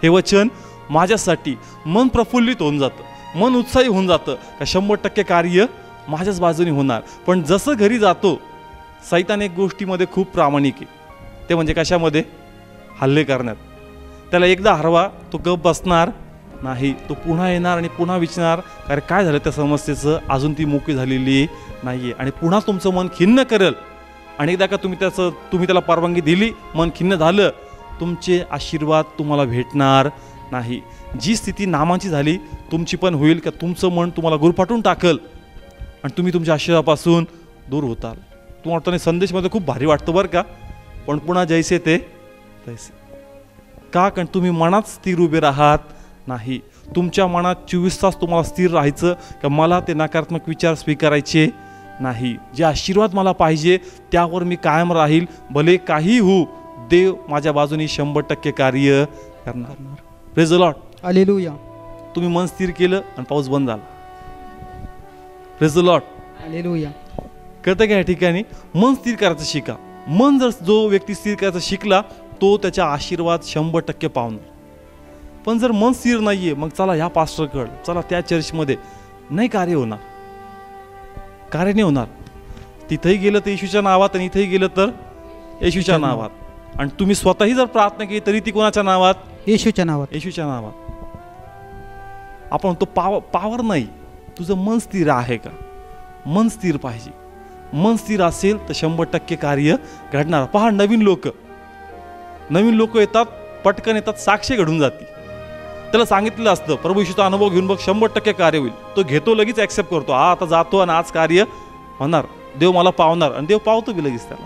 हे वचन माझ्यासाठी. मन प्रफुल्लित होऊन जातं, मन उत्साही होऊन जातं का 100% कार्य माझ्याच बाजूने होणार. पण जसं घरी जातो, सैतान एक गोष्टीमध्ये खूप प्रामाणिक आहे. ते म्हणजे कशामध्ये? हल्ले करण्यात. त्याला एकदा हरवा, तो गप बसणार नाही. तो पुन्हा येणार आणि पुन्हा विचारणार, अरे काय झालं त्या समस्येचं? अजून ती मोकळी झालेली नाहीये. आणि पुन्हा तुमचं मन खिन्न करेल. आणि एकदा का तुम्ही त्याला परवानगी दिली, मन खिन्न झालं, तुमचे आशीर्वाद तुम्हाला भेटणार नाही. जी स्थिती नामांची झाली तुमची पण होईल का तुमचं मन तुम्हाला गुरफाटून टाकल आणि तुम्ही तुमच्या आशीर्वादापासून दूर होताल. तुम्हाला संदेशमध्ये खूप भारी वाटतं बरं का, पण पुन्हा जैसे ते तैसे. का? कारण तुम्ही मनात स्थिर उभे राहत नाही. तुमच्या मनात 24 तास तुम्हाला स्थिर राहायचं का मला ते नकारात्मक विचार स्वीकारायचे नाही. जे आशीर्वाद मला पाहिजे त्यावर मी कायम राहील, भले काही होऊ, देव माझ्या बाजूने 100% कार्य करणार. Praise the Lord. हालेलुया. तुम्ही मन स्थिर केलं आणि पाऊस बंद झाला. Praise the Lord. हालेलुया. कळतं का? या ठिकाणी मन स्थिर करायचं शिका. मन जर जो व्यक्ती स्थिर करायचं शिकला तो त्याच्या आशीर्वाद 100% पावणार. पण जर मन स्थिर नाहीये, मग चला ह्या पास्टरकडे, चला त्या चर्चमध्ये, नाही कार्य होणार. कार्य नाही होणार. तिथेही गेलं तर येशूच्या नावात आणि इथेही गेलं तर येशूच्या नावात. आणि तुम्ही स्वतःही जर प्रार्थना केली तरी ती कोणाच्या नावात? येशूच्या नावात. येशूच्या नावात. आपण तो पावर नाही. तुझं मन स्थिर आहे का? मन स्थिर पाहिजे. मन स्थिर असेल तर 100% कार्य घडणार. पहा, नवीन लोक येतात, पटकन येतात, साक्ष घडून जाते. त्याला सांगितलेलं असतं प्रभू येशूचा अनुभव घेऊन बघ 100% कार्य होईल. तो घेतो, लगेच ॲक्सेप्ट करतो. आता जातो आणि आज कार्य होणार. देव मला पावणार, आणि देव पावतो बी लगेच त्याला.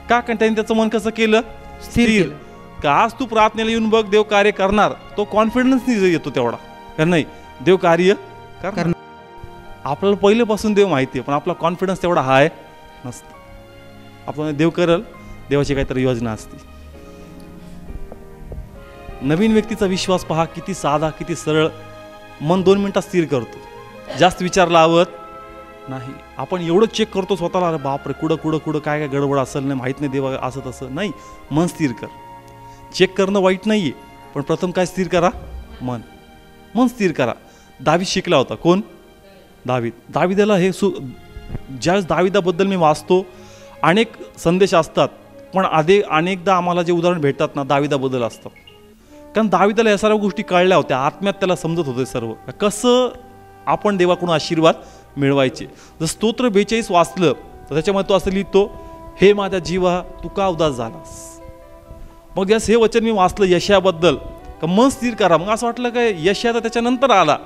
का? कारण त्यांनी त्याचं मन कसं केलं? स्थिर केलं. का आज तू प्रार्थनेला येऊन बघ, देव कार्य करणार. तो कॉन्फिडन्स नाही येतो तेवढा, का नाही देव कार्य करणार. आपल्याला पहिल्यापासून देव माहिती आहे, पण आपला कॉन्फिडन्स तेवढा हाय नसतं. आपण देव करल, देवाची काहीतरी योजना असते. नवीन व्यक्तीचा विश्वास पहा, किती साधा, किती सरळ. मन 2 मिनिटात स्थिर करतो, जास्त विचार लावत नाही. आपण एवढं चेक करतो स्वतःला, अरे बापरे कुठं कुठं कुठं काय काय गडबड असेल, नाही माहीत नाही देवा असं तसं नाही. मन स्थिर कर. चेक करणं वाईट नाही आहे, पण प्रथम काय स्थिर करा? मन स्थिर करा. दावीद शिकला होता. कोण? दाविदाला हे ज्यावेळेस दाविदाबद्दल मी वाचतो, अनेक संदेश असतात, पण अनेकदा आम्हाला जे उदाहरण भेटतात ना, दाविदाबद्दल असतं. कारण दाविदाला या सर्व गोष्टी कळल्या होत्या, आत्म्यात त्याला समजत होते सर्व, कसं आपण देवाकडून आशीर्वाद मिळवायचे. जर स्तोत्र 42 वाचलं तर त्याच्यामध्ये तो असं लिहितो, हे माझ्या जीवा तू का उदास झालास. मग यास हे वचन मी वाचलं यशाबद्दल, का मन स्थिर करा. मग असं वाटलं काय यशा तर त्याच्यानंतर आला,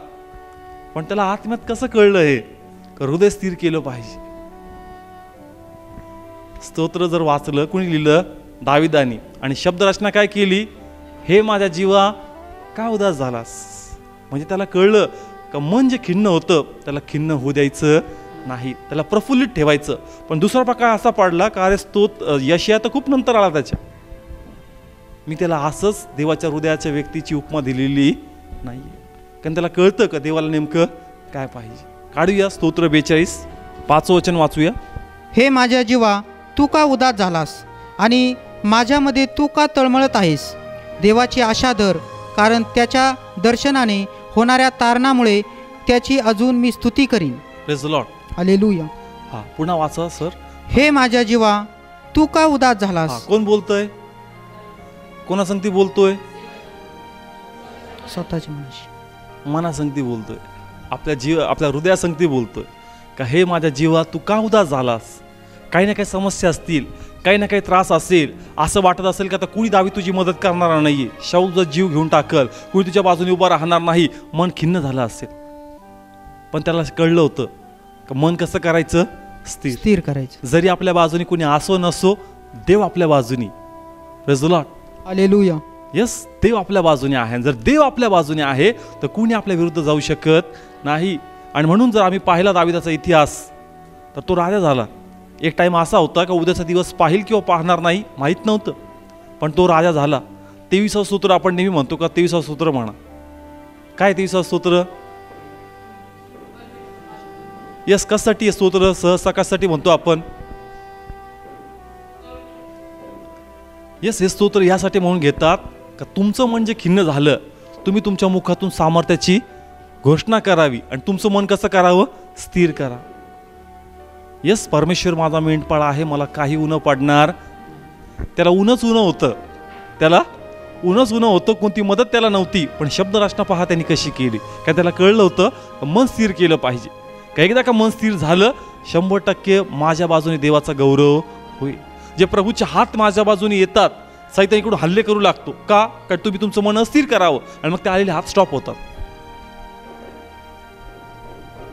पण त्याला आत्म्यात कसं कळलं हे, का हृदय स्थिर केलं पाहिजे. स्तोत्र जर वाचलं, कुणी लिहिलं? दाविदानी. आणि शब्दरचना काय केली? हे माझ्या जीवा का उदास झालास. म्हणजे त्याला कळलं का मन जे खिन्न होतं त्याला खिन्न होऊ द्यायचं नाही, त्याला प्रफुल्लित ठेवायचं. पण दुसरा प्रकार असा पडला का अरे यशया तर खूप नंतर आला त्याच्या, मी त्याला असंच देवाच्या हृदयाच्या व्यक्तीची उपमा दिलेली नाही. कारण त्याला कळतं का देवाला नेमकं काय पाहिजे. काढूया स्तोत्र 42 5 वचन वाचूया. हे माझ्या जीवा तू का उदास झालास आणि माझ्यामध्ये तू का तळमळत आहेस. देवाची आशा धर, कारण त्याच्या दर्शनाने होणाऱ्या तारणामुळे त्याची अजून मी स्तुती करीन. Praise the Lord. हालेलुया. हा पुन्हा वाचा सर. हे माझ्या जीवा तू का उदास झालास. कोण बोलतोय? कोणासंगती बोलतोय? स्वतःच्या मनाशी, मनासंगती बोलतोय, आपल्या हृदयासंगती बोलतोय. का हे माझ्या जीवा तू का उदास झालास. काही ना काही समस्या असतील, काही ना काही त्रास असेल, असं वाटत असेल का आता कुणी दावीद तुझी मदत करणार नाहीये, शाऊलचा जीव घेऊन टाकल, कुणी तुझ्या बाजूने उभा राहणार नाही, मन खिन्न झालं असेल. पण त्याला कळलं होतं का मन कसं करायचं? स्थिर करायचं. जरी आपल्या बाजूने कुणी असो नसो, देव आपल्या बाजूनी. Praise the Lord. Hallelujah. Yes, देव आपल्या बाजूने आहे. जर देव आपल्या बाजूने आहे तर कुणी आपल्या विरुद्ध जाऊ शकत नाही. आणि म्हणून जर आम्ही पाहिला दाविदाचा इतिहास, तर तो राजा झाला. एक टाइम असा होता का उद्याचा दिवस पाहिल किंवा पाहणार नाही माहीत नव्हतं, पण तो राजा झाला. 23वा स्तोत्र आपण नेहमी म्हणतो का 23वा स्तोत्र म्हणा. काय 23वा स्तोत्र? यस, कशासाठी स्तोत्र सहसा कशासाठी म्हणतो आपण? यस, हे स्तोत्र यासाठी म्हणून घेतात का तुमचं मन जे खिन्न झालं, तुम्ही तुमच्या मुखातून सामर्थ्याची घोषणा करावी आणि तुमचं मन कसं करावं? स्थिर करा. यस, परमेश्वर माझा मेंढपाळ आहे, मला काही ऊन पडणार. त्याला ऊनच ऊन होतं, कोणती मदत त्याला नव्हती. पण शब्दरचना पहा त्यांनी कशी केली. काय त्याला कळलं होतं मन स्थिर केलं पाहिजे. का एकदा का मन स्थिर झालं, 100% माझ्या बाजूने देवाचा गौरव होईल. जे प्रभूचे हात माझ्या बाजूने येतात, सैतान इकडून हल्ले करू लागतो. का? कारण तुम्ही तुमचं मन अस्थिर करावं आणि मग ते आलेले हात स्टॉप होतात.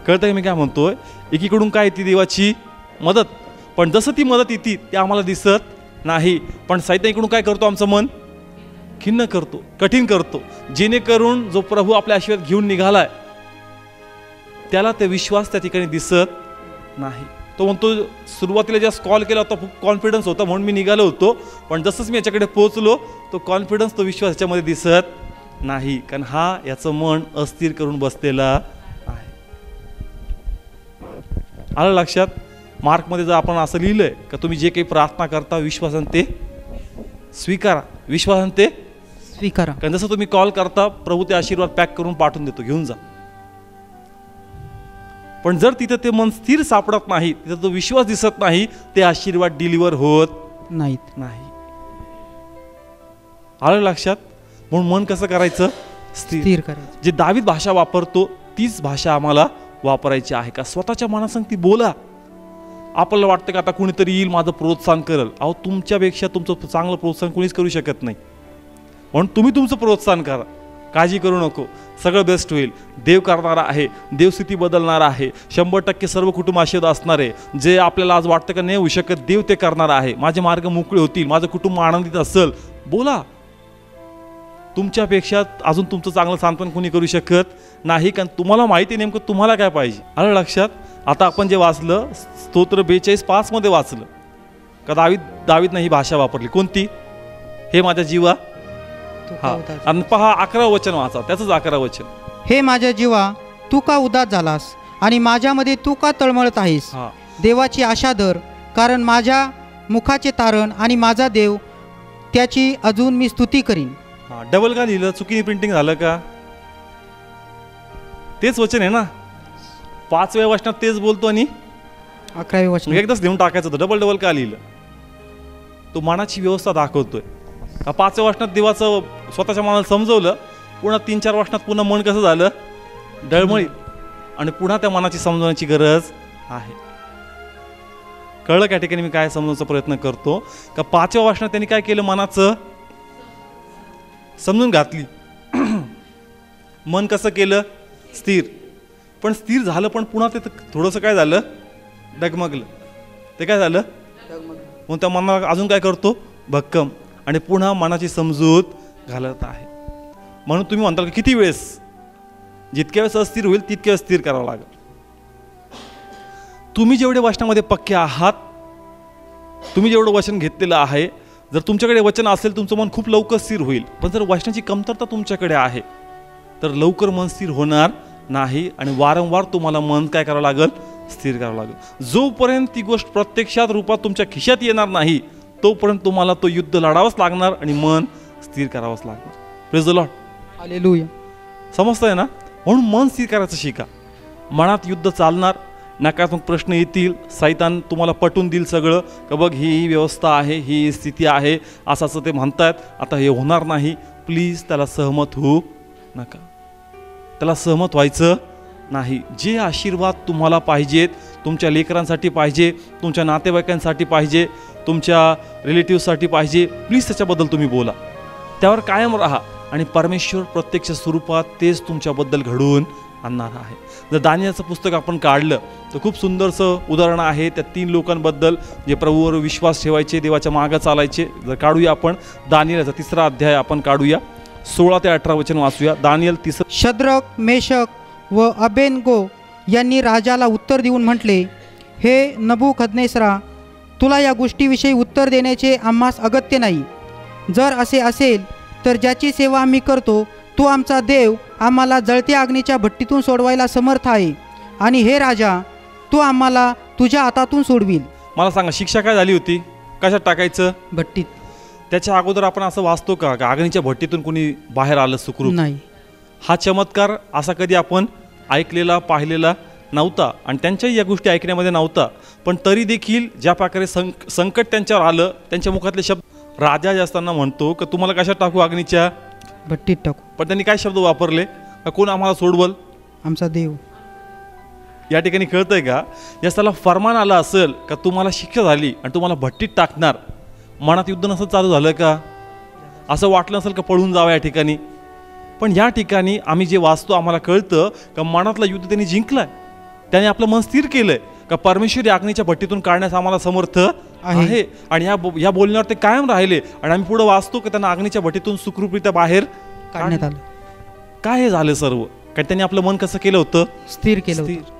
कळतंय मी काय म्हणतोय? एकीकडून काय येते देवाची मदत, पण जसं ती मदत येते ते आम्हाला दिसत नाही. पण सैतान इकडून काय करतो? आमचं मन खिन्न करतो, कठीण करतो, जेणेकरून जो प्रभू आपल्या आशीर्वाद घेऊन निघालाय त्याला ते विश्वास त्या ठिकाणी दिसत नाही. तो म्हणतो सुरुवातीला जास्त कॉल केला होता, खूप कॉन्फिडन्स होता म्हणून मी निघालो होतो, पण जसंच मी याच्याकडे पोहोचलो तो कॉन्फिडन्स, तो विश्वास याच्यामध्ये दिसत नाही. कारण हा याचं मन अस्थिर करून बसलेला आहे. आलं लक्षात? मार्कमध्ये जर आपण असं लिहिलंय का तुम्ही जे काही प्रार्थना करता विश्वासाने ते स्वीकारा, विश्वासाने ते स्वीकारा. कारण जसं तुम्ही कॉल करता प्रभू ते आशीर्वाद पॅक करून पाठवून देतो, घेऊन जा. पण जर तिथं ते मन स्थिर सापडत नाही, तिथं तो विश्वास दिसत नाही, ते आशीर्वाद डिलिव्हर होत नाहीत. आलं लक्षात? म्हणून मन कसं करायचं? स्थिर करायचं. जे दावीद भाषा वापरतो तीच भाषा आम्हाला वापरायची आहे. का स्वतःच्या मनासंगती बोला. आपल्याला वाटतं का आता कुणीतरी येईल माझं प्रोत्साहन करेल. अहो, तुमच्यापेक्षा तुमचं चांगलं प्रोत्साहन कोणीच करू शकत नाही. म्हणून तुम्ही तुमचं प्रोत्साहन करा. काळजी करू नको, सगळं बेस्ट होईल. देव करणारा आहे, देवस्थिती बदलणारा आहे, 100% सर्व कुटुंब आशीर्वाद असणार आहे. जे आपल्याला आज वाटतं का नाही होऊ शकत, देव ते करणार आहे. माझे मार्ग मोकळे होतील, माझं कुटुंब आनंदित असेल. बोला. तुमच्यापेक्षा अजून तुमचं चांगलं सांत्वन कोणी करू शकत नाही, कारण तुम्हाला माहिती आहे नेमकं तुम्हाला काय पाहिजे. आलं लक्षात? आता आपण जे वाचलं स्तोत्र 42:5 मध्ये वाचलं का दावीदनं ही भाषा वापरली. कोणती? हे माझ्या जीवा. हा, आणि पहा 11 वचन वाचा, त्याचंच 11 वचन. हे माझ्या जीवा, तू का उदास झालास आणि माझ्यामध्ये तू का तळमळत आहेस? देवाची आशा धर, कारण माझ्या मुखाचे तारण आणि माझा देव, त्याची अजून मी स्तुती करीन. हा, डबल का लिहिलं? चुकीने प्रिंटिंग झालं का? तेच वचन आहे ना, 5व्या वचनात तेच बोलतो आणि 11वें वचन एकदाच लिहून टाकायचं होतं. डबल का लिहिलं? तो मनाची व्यवस्था दाखवतोय का 5व्या वचनात देवाचं स्वतःच्या मनाला समजवलं, पुन्हा 3-4 वचनात पुन्हा मन कसं झालं? डळमळीत. आणि पुन्हा त्या मनाची समजवण्याची गरज आहे. कळलं त्या ठिकाणी मी काय समजवण्याचा प्रयत्न करतो का 5व्या वचनात त्यांनी काय केलं? मनाचं समजून घातली. मन कसं केलं? स्थिर. पण स्थिर झालं, पण पुन्हा ते थोडंसं काय झालं? डगमगलं. ते काय झालं? मग त्या मनाला अजून काय करतो? भक्कम. आणि पुन्हा मनाची समजूत घालत आहे. म्हणून तुम्ही म्हणताल की किती वेळेस? जितक्या वेळेस अस्थिर होईल तितक्या वेळेस स्थिर करावं लागेल. तुम्ही जेवढे वचनामध्ये पक्के आहात, तुम्ही जेवढं वचन घेतलेलं आहे, जर तुमच्याकडे वचन असेल तुमचं मन खूप लवकर स्थिर होईल. पण जर वचनाची कमतरता तुमच्याकडे आहे तर लवकर मन स्थिर होणार नाही आणि वारंवार तुम्हाला मन काय करावं लागेल? स्थिर करावं लागेल. जोपर्यंत ती गोष्ट प्रत्यक्षात रूपात तुमच्या खिशात येणार नाही तोपर्यंत तुम्हाला तो युद्ध लढावंच लागणार आणि मन स्थिर करावंच लागणार. Praise the Lord. हालेलुया. समजतंय ना? म्हणून मन स्थिर करायचं शिका. मनात युद्ध चालणार, नकारात्मक प्रश्न येतील, सैतान तुम्हाला पटवून देईल सगळं का बघ ही व्यवस्था आहे, ही स्थिती आहे, असं ते म्हणतायत, आता हे होणार नाही. प्लीज त्याला सहमत होऊ नका, त्याला सहमत व्हायचं नाही. जे आशीर्वाद तुम्हाला पाहिजेत, तुमच्या लेकरांसाठी पाहिजे, तुमच्या नातेवाईकांसाठी पाहिजे, तुमच्या रिलेटिव्हसाठी पाहिजे, प्लीज त्याच्याबद्दल तुम्ही बोला. त्यावर कायम राहा आणि परमेश्वर प्रत्यक्ष स्वरूपात तेच तुमच्याबद्दल घडवून आणणार आहे. जर दानियेलचं पुस्तक आपण काढलं तर खूप सुंदरसं उदाहरण आहे त्या 3 लोकांबद्दल जे प्रभूवर विश्वास ठेवायचे, देवाच्या मागं चालायचे. जर काढूया आपण दानियेलचा 3रा अध्याय आपण काढूया, 16 ते 18 वचन वाचूया. दानियेल 3. शद्रक, मेशक व अबेदnego यांनी राजाला उत्तर देऊन म्हटले, हे नबूखदनेसरा, तुला या गोष्टीविषयी उत्तर देण्याचे आम्हास अगत्य नाही. जर असे असेल तर ज्याची सेवा आम्ही करतो तो आमचा देव आम्हाला जळत्या अग्नीच्या भट्टीतून सोडवायला समर्थ आहे, आणि हे राजा, तू आम्हाला तुझ्या हातातून सोडवील. मला सांगा, शिक्षा काय झाली होती? कशात टाकायचं? भट्टीत. त्याच्या अगोदर आपण असं वाचतो का अग्नीच्या भट्टीतून कोणी बाहेर आलं सुखरूप? नाही. हा चमत्कार असा कधी आपण ऐकलेला, पाहिलेला नव्हता आणि त्यांच्याही या गोष्टी ऐकण्यामध्ये नव्हता. पण तरी देखील ज्या प्रकारे संकट त्यांच्यावर आलं, त्यांच्या मुखातले शब्द राजा जे असताना म्हणतो का तुम्हाला कशात टाकू? अग्नीच्या भट्टीत टाकू. पण त्यांनी काय शब्द वापरले? का कोण आम्हाला सोडवल? आमचा देव. या ठिकाणी कळतंय का? या त्याला फरमान आला असेल का तुम्हाला शिक्षा झाली आणि तुम्हाला भट्टीत टाकणार, मनात युद्ध नसं चालू झालं का? असं वाटलं असेल का पळून जावं या ठिकाणी? पण या ठिकाणी आम्ही जे वाचतो आम्हाला कळतं का मनातलं युद्ध त्यांनी जिंकलंय, त्याने आपलं मन स्थिर केलंय का परमेश्वरी अग्नीच्या भट्टीतून काढण्यास आम्हाला समर्थ आहे. आणि या बोलण्यावर ते कायम राहिले आणि आम्ही पुढे वाचतो की त्यांना अग्नीच्या भट्टीतून सुखरूपरित्या बाहेर काढण्यात आलं. काय हे झालं सर्व? कारण त्यांनी आपलं मन कसं केलं होतं? स्थिर केलं होतं.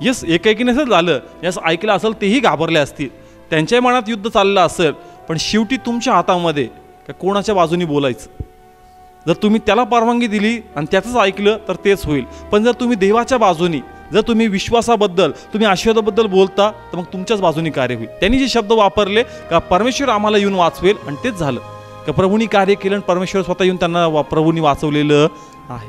येस, एकाएकीनेच झालं. यास ऐकलं असेल तेही घाबरले असतील, त्यांच्याही मनात युद्ध चाललं असेल. पण शेवटी तुमच्या हातामध्ये का कोणाच्या बाजूनी बोलायचं. जर तुम्ही त्याला परवानगी दिली आणि त्याचंच ऐकलं तर तेच होईल. पण जर तुम्ही देवाच्या बाजूनी, जर तुम्ही विश्वासाबद्दल, तुम्ही आशीर्वादाबद्दल बोलता तर मग तुमच्याच बाजूनी कार्य होईल. त्यांनी जे शब्द वापरले का परमेश्वर आम्हाला येऊन वाचवेल, आणि तेच झालं का प्रभूंनी कार्य केलं आणि परमेश्वर स्वतः येऊन त्यांना प्रभूंनी वाचवलेलं आहे.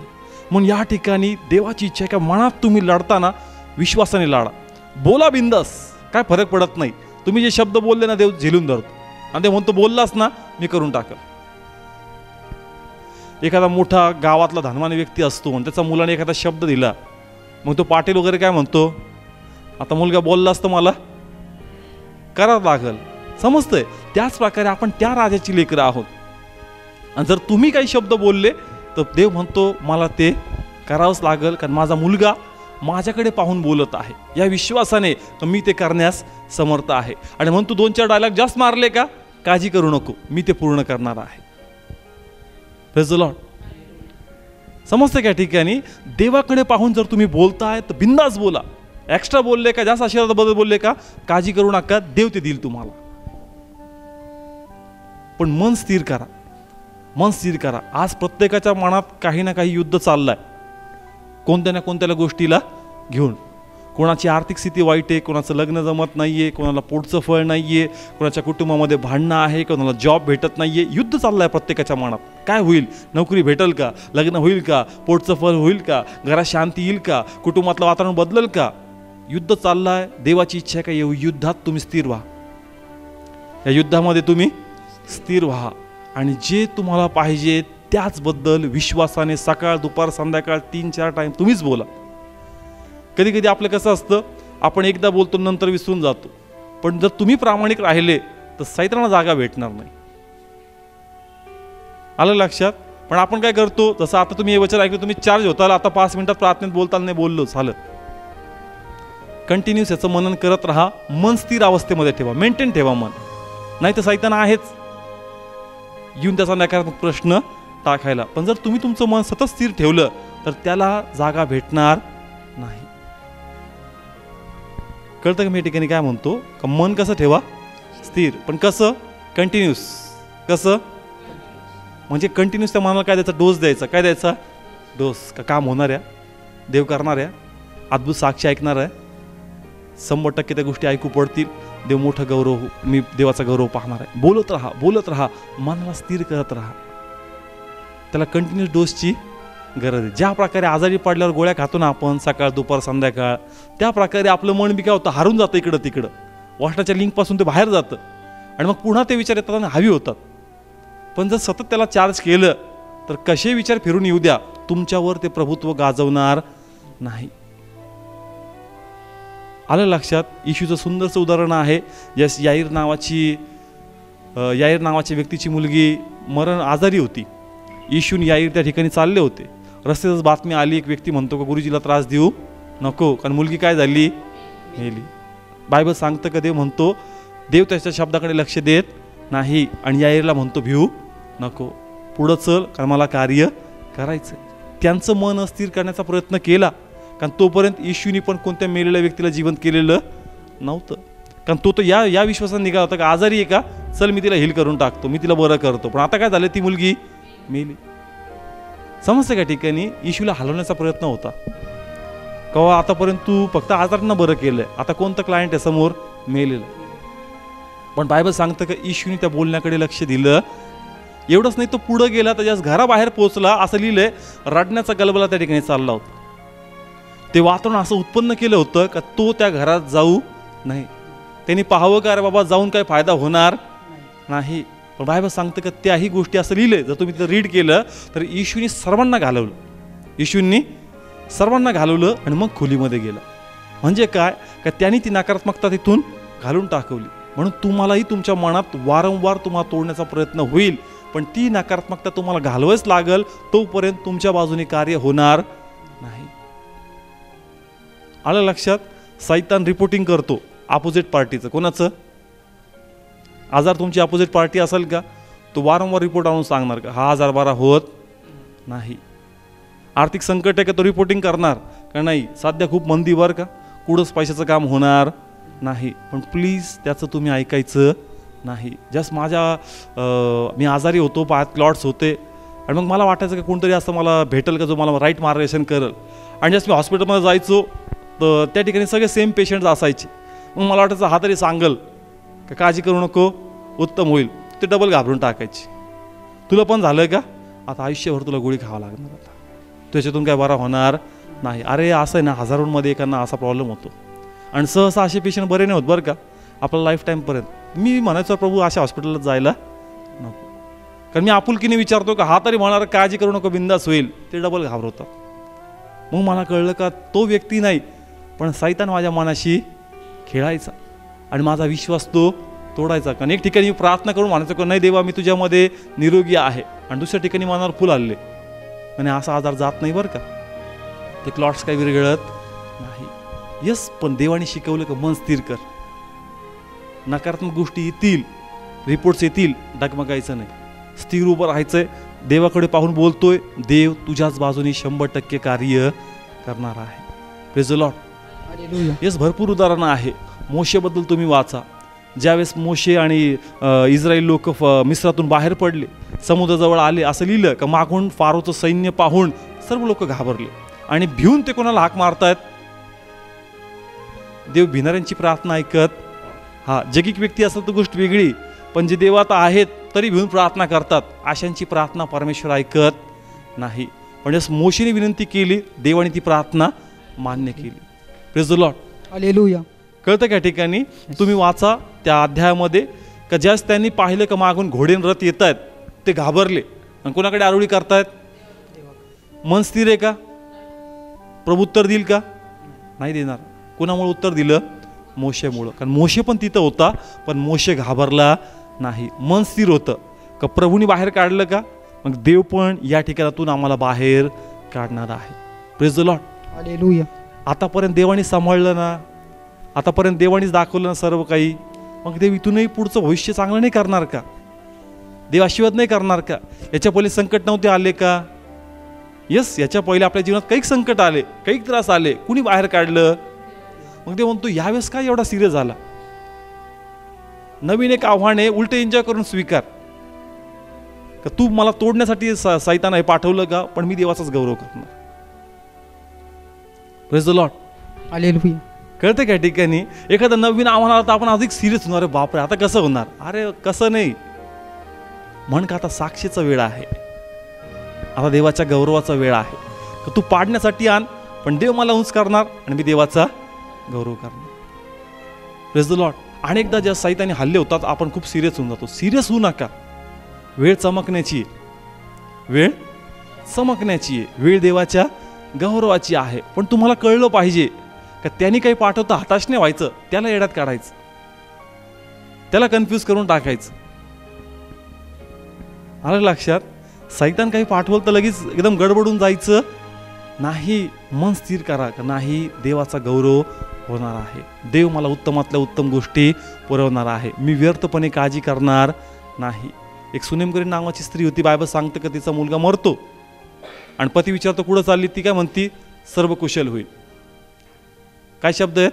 म्हणून या ठिकाणी देवाची इच्छा आहे का मनात तुम्ही लढताना विश्वासाने लढा, बोला बिंदास, काय फरक पडत नाही. तुम्ही जे शब्द बोलले ना देव झेलून धरतो आणि ते म्हणतो बोललास ना मी करून टाकल. एखादा मोठा गावातला धनवान व्यक्ती असतो आणि त्याचा मुलाने एखादा शब्द दिला, मग तो पाटील वगैरे काय म्हणतो? आता मुलगा बोलला असतं मला करावं लागल. समजतंय? त्याच प्रकारे आपण त्या राजाची लेकरं आहोत आणि जर तुम्ही काही शब्द बोलले तर देव म्हणतो मला ते करावंच लागेल, कारण माझा मुलगा माझ्याकडे पाहून बोलत आहे, या विश्वासाने मी ते करण्यास समर्थ आहे. आणि म्हणून तू 2-4 डायलॉग जास्त मारले का, काळजी करू नको, मी ते पूर्ण करणार आहे. Praise the Lord. समजते का ठिकाणी देवाकडे पाहून जर तुम्ही बोलताय तर बिंदास बोला. एक्स्ट्रा बोलले का, जास्त आशीर्वादाबद्दल बोलले का, काळजी करू नका, देव ते देईल तुम्हाला. पण मन स्थिर करा, मन स्थिर करा. आज प्रत्येकाच्या मनात काही ना काही युद्ध चाललंय, कोणत्या ना कोणत्या गोष्टीला घेऊन. कोणाची आर्थिक स्थिती वाईट आहे, कोणाचं लग्न जमत नाहीये, कोणाला पोटचं फळ नाहीये, कोणाच्या कुटुंबामध्ये भांडणं आहे, कोणाला जॉब भेटत नाहीये. युद्ध चाललंय प्रत्येकाच्या मनात. काय होईल, नोकरी भेटेल का, लग्न होईल का, पोटचं फळ होईल का, घरात शांती येईल का, कुटुंबातलं वातावरण बदलेल का. युद्ध चाललंय. देवाची इच्छा आहे का या युद्धात तुम्ही स्थिर व्हा, या युद्धामध्ये तुम्ही स्थिर व्हा आणि जे तुम्हाला पाहिजे त्याचबद्दल विश्वासाने सकाळ दुपार संध्याकाळ 3-4 टाइम तुम्हीच बोला. कधी कधी आपलं कसं असतं, आपण एकदा बोलतो नंतर विसरून जातो. पण जर तुम्ही प्रामाणिक राहिले तर सैतानाला जागा भेटणार नाही. आलं लक्षात. पण आपण काय करतो, जसं आता तुम्ही हे वचन ऐकलं, तुम्ही चार्ज होताल, आता 5 मिनिटात प्रार्थनेत बोलताना नाही बोललो झालं. कंटिन्यूस याचं मनन करत राहा. मन स्थिर अवस्थेमध्ये ठेवा, मेंटेन ठेवा मन. नाही तर सैतान आहेच येऊन त्याचा नकारात्मक प्रश्न टाकायला. पण जर तुम्ही तुमचं मन सतत स्थिर ठेवलं तर त्याला जागा भेटणार नाही. कळतं का मी ठिकाणी काय म्हणतो, का मन कसं ठेवा स्थिर, पण कसं कंटिन्यूस. कसं म्हणजे कंटिन्यूस त्या मनाला काय द्यायचा, डोस द्यायचा. काय द्यायचा, डोस. का काम होणार आहे, देव करणार आहे, अद्भुत साक्षी ऐकणार आहे, 100% त्या गोष्टी ऐकू पडतील, देव मोठा गौरव, मी देवाचा गौरव पाहणार आहे. बोलत राहा, बोलत राहा, मनाला स्थिर करत राहा. त्याला कंटिन्यूस डोसची गरज आहे. ज्या प्रकारे आजारी पडल्यावर गोळ्या खातो ना आपण सकाळ दुपार संध्याकाळ, त्या प्रकारे आपलं मन बी काय होतं, हारून जातं इकडं तिकडं, वाष्टाच्या लिंकपासून ते बाहेर जातं आणि मग पुन्हा ते विचार येतात आणि हवी होतात. पण जर सतत त्याला चार्ज केलं तर कसे विचार फिरून येऊ द्या, तुमच्यावर ते प्रभुत्व गाजवणार नाही. आलं लक्षात. येशूचं सुंदरचं उदाहरण आहे. यस, याईर नावाची व्यक्तीची मुलगी मरण आजारी होती. येशून याईर त्या ठिकाणी चालले होते. रस्त्यातच बातमी आली, एक व्यक्ती म्हणतो का गुरुजीला त्रास देऊ नको, कारण मुलगी काय झाली, मेली. बायबल सांगतं का देव म्हणतो, देव त्याच्या शब्दाकडे लक्ष देत नाही आणि याईरला म्हणतो भिऊ नको, पुढं चल, कारण मला कार्य करायचं. त्यांचं मन अस्थिर करण्याचा प्रयत्न केला, कारण तोपर्यंत येशूनी पण कोणत्या मेलेल्या व्यक्तीला जिवंत केलेलं नव्हतं. कारण तो तर या विश्वासाने निघाला होता का आजारी आहे का, चल मी तिला हील करून टाकतो, मी तिला बरं करतो. पण आता काय झालं, ती मुलगी मेली. समजते का ठिकाणी येशूला हलवण्याचा प्रयत्न होता. कवा आतापर्यंत तू फक्त आजारांना बरं केलंय, आता कोणतं क्लायंट आहे समोर मेलेलं. पण बायबल सांगतं का येशूने त्या बोलण्याकडे लक्ष दिलं. एवढंच नाही, तो पुढं गेला, त्याच्या घराबाहेर पोहोचला, असं लिहिलंय, रडण्याचा गलबला त्या ठिकाणी चालला होता. ते वातावरण असं उत्पन्न केलं होतं का तो त्या घरात जाऊ नाही. त्यांनी पाहावं का, अरे बाबा जाऊन काही फायदा होणार नाही. पण बायबल सांगतं का त्याही गोष्टी असं लिहिलंय, जर तुम्ही तिथं रीड केलं तर येशूनी सर्वांना घालवलं. येशूंनी सर्वांना घालवलं आणि मग खोलीमध्ये गेला. म्हणजे काय, का त्यांनी ती नकारात्मकता तिथून घालून टाकवली. म्हणून तुम्हालाही तुमच्या मनात वारंवार तुम्हाला तोडण्याचा प्रयत्न होईल, पण ती नकारात्मकता तुम्हाला घालवायच लागल, तोपर्यंत तुमच्या बाजूने कार्य होणार नाही. आलं लक्षात. सैतान रिपोर्टिंग करतो अपोजिट पार्टीचं. कोणाचं आजार तुमची अपोजिट पार्टी असेल का, तो वारंवार रिपोर्ट आणून सांगणार का हा आजार बरा होत नाही. आर्थिक संकट आहे का, तो रिपोर्टिंग करणार का नाही, सध्या खूप मंदी वर का, कुठंच पैशाचं काम होणार नाही. पण प्लीज त्याचं तुम्ही ऐकायचं नाही. जस्ट मी आजारी होतो, पायात क्लॉट्स होते आणि मग मला वाटायचं की कोणतरी असं मला भेटेल का जो मला राईट मार्गदर्शन करेल. आणि जस्ट मी हॉस्पिटलमध्ये जायचो तर त्या ठिकाणी सगळे सेम पेशंट्स असायचे. मग मला वाटायचं हा तरी सांगल का काळजी करू नको, उत्तम होईल. ते डबल घाबरून टाकायचे. तुला पण झालं का, आता आयुष्यभर तुला गोळी खावा लागणार, आता त्याच्यातून काय बरा होणार नाही. अरे असं आहे ना, हजारोंमध्ये एकांना असा प्रॉब्लेम होतो आणि सहसा असे पेशंट बरे नाही होत बरं का आपल्या लाईफ टाईमपर्यंत. मी म्हणायचो प्रभू अशा हॉस्पिटलला जायला नको, कारण मी आपुलकीने विचारतो का हा तरी म्हणणार काळजी करू नको, बिंदास होईल. ते डबल घाबरवतात. मग मला कळलं का तो व्यक्ती नाही, पण सैतान माझ्या मनाशी खेळायचा आणि माझा विश्वास तो तोडायचा. कारण एक ठिकाणी प्रार्थना करून म्हणायचं की नाही देवा मी तुझ्यामध्ये निरोगी आहे, आणि दुसऱ्या ठिकाणी मनावर फुल आले. आणि असा आजार जात नाही बरं का, ते क्लॉट्स काही विरघळत नाही. यस, पण देवाने शिकवलं का मन स्थिर कर. नकारात्मक गोष्टी येतील, रिपोर्ट्स येतील, डगमगायचं नाही, स्थिर उभं राहायचंय. देवाकडे पाहून बोलतोय, देव तुझ्याच बाजूने 100% कार्य करणार आहे. Praise the Lord. येस, भरपूर उदाहरणं आहे. मोशेबद्दल तुम्ही वाचा. ज्यावेळेस मोशे आणि इस्रायल लोक मिस्रातून बाहेर पडले, समुद्राजवळ आले, असं लिहिलं का मागून फारोचं सैन्य पाहून सर्व लोक घाबरले आणि भिवून ते कोणाला हाक मारतायत? देव भिणाऱ्यांची प्रार्थना ऐकत. हा, जगिक व्यक्ती असेल तर गोष्ट वेगळी, पण जे देवात आहेत तरी भिवून प्रार्थना करतात, अशांची प्रार्थना परमेश्वर ऐकत नाही. पण मोशेने विनंती केली, देवाने ती प्रार्थना मान्य केली. Praise the Lord. हालेलुया. कळतं का ठिकाणी तुम्ही वाचा त्या अध्यायामध्ये का ज्यास त्यांनी पाहिलं का मागून घोडे रथ येत आहेत, ते घाबरले आणि कोणाकडे आरोळी करतायत? मन स्थिर आहे का? प्रभू उत्तर देईल का? नाही देणार. कोणामुळे उत्तर दिलं? मोशेमुळं. कारण मोशे पण तिथं होता, पण मोशे घाबरला नाही, मन स्थिर होतं. का प्रभूने बाहेर काढलं का? मग देव पण या ठिकाणातून आम्हाला बाहेर काढणार आहे. Praise the Lord. हालेलुया. आतापर्यंत देवाने सांभाळलं ना, आतापर्यंत देवानीच दाखवलं ना सर्व काही, मग देव इथूनही पुढचं भविष्य चांगलं नाही करणार का? देव आशीर्वाद नाही करणार का? याच्या पहिले संकट नव्हते आले का? यस, याच्या पहिले आपल्या जीवनात काही संकट आले, काही त्रास आले, कुणी बाहेर काढलं? मग देव म्हणतो यावेळेस काय एवढा सिरियस झाला? नवीन एक आव्हान आहे, उलट एन्जॉय करून स्वीकार. का तू मला तोडण्यासाठी सैतान पाठवलं का? पण मी देवाचाच गौरव करणार. Praise the Lord. हालेलुया. कळतं का ठिकाणी एखादं नवीन आव्हान आलं तर आपण अधिक सिरियस होणार. बापरे, आता कसं होणार? अरे कसं नाही, म्हण का आता साक्षीचा वेळ आहे, आता देवाच्या गौरवाचा वेळ आहे. तर तू पाडण्यासाठी आण, पण देव मला उंच करणार आणि मी देवाचा गौरव करणार. Praise the Lord. अनेकदा ज्या सैतानी हल्ले होतात आपण खूप सिरियस होऊन जातो. सिरियस होऊ नका. वेळ चमकण्याची आहे, वेळ चमकण्याची आहे, वेळ देवाच्या गौरवाची आहे. पण तुम्हाला कळलं पाहिजे का त्यांनी काही पाठवतं हताश नाही व्हायचं, त्याला येड्यात काढायचं, त्याला कन्फ्यूज करून टाकायचं. आलं लक्षात? सैतान काही पाठवलं तर लगेच एकदम गडबडून जायचं नाही. मन स्थिर करा का नाही, देवाचा गौरव होणार आहे. देव मला उत्तमातल्या उत्तम गोष्टी पुरवणार आहे, मी व्यर्थपणे काळजी करणार नाही. एक सुनेमकरी नावाची स्त्री होती. बायबल सांगतं का तिचा मुलगा मरतो आणि पती विचारतो कुठं चालली? ती काय म्हणती? सर्व कुशल होईल. काय शब्द आहेत?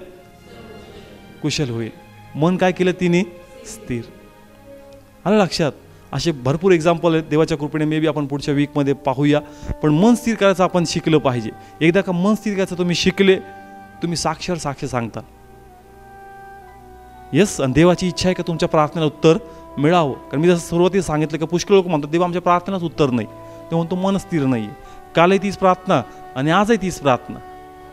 कुशल होईल. मन काय केलं तिने? स्थिर. आलं लक्षात? असे भरपूर एक्झाम्पल आहेत. देवाच्या कृपेने मे बी आपण पुढच्या वीकमध्ये पाहूया. पण मन स्थिर करायचं आपण शिकलं पाहिजे. एकदा का मन स्थिर करायचं तुम्ही शिकले, तुम्ही साक्षर साक्ष सांगता. येस, आणि देवाची इच्छा आहे का तुमच्या प्रार्थनेला उत्तर मिळावं. कारण मी जसं सुरुवातीला सांगितलं की पुष्कळ लोक म्हणतात देव आमच्या प्रार्थनेलाच उत्तर नाही. ते म्हणतो मन स्थिर नाही आहे. कालही तीच प्रार्थना आणि आजही तीच प्रार्थना,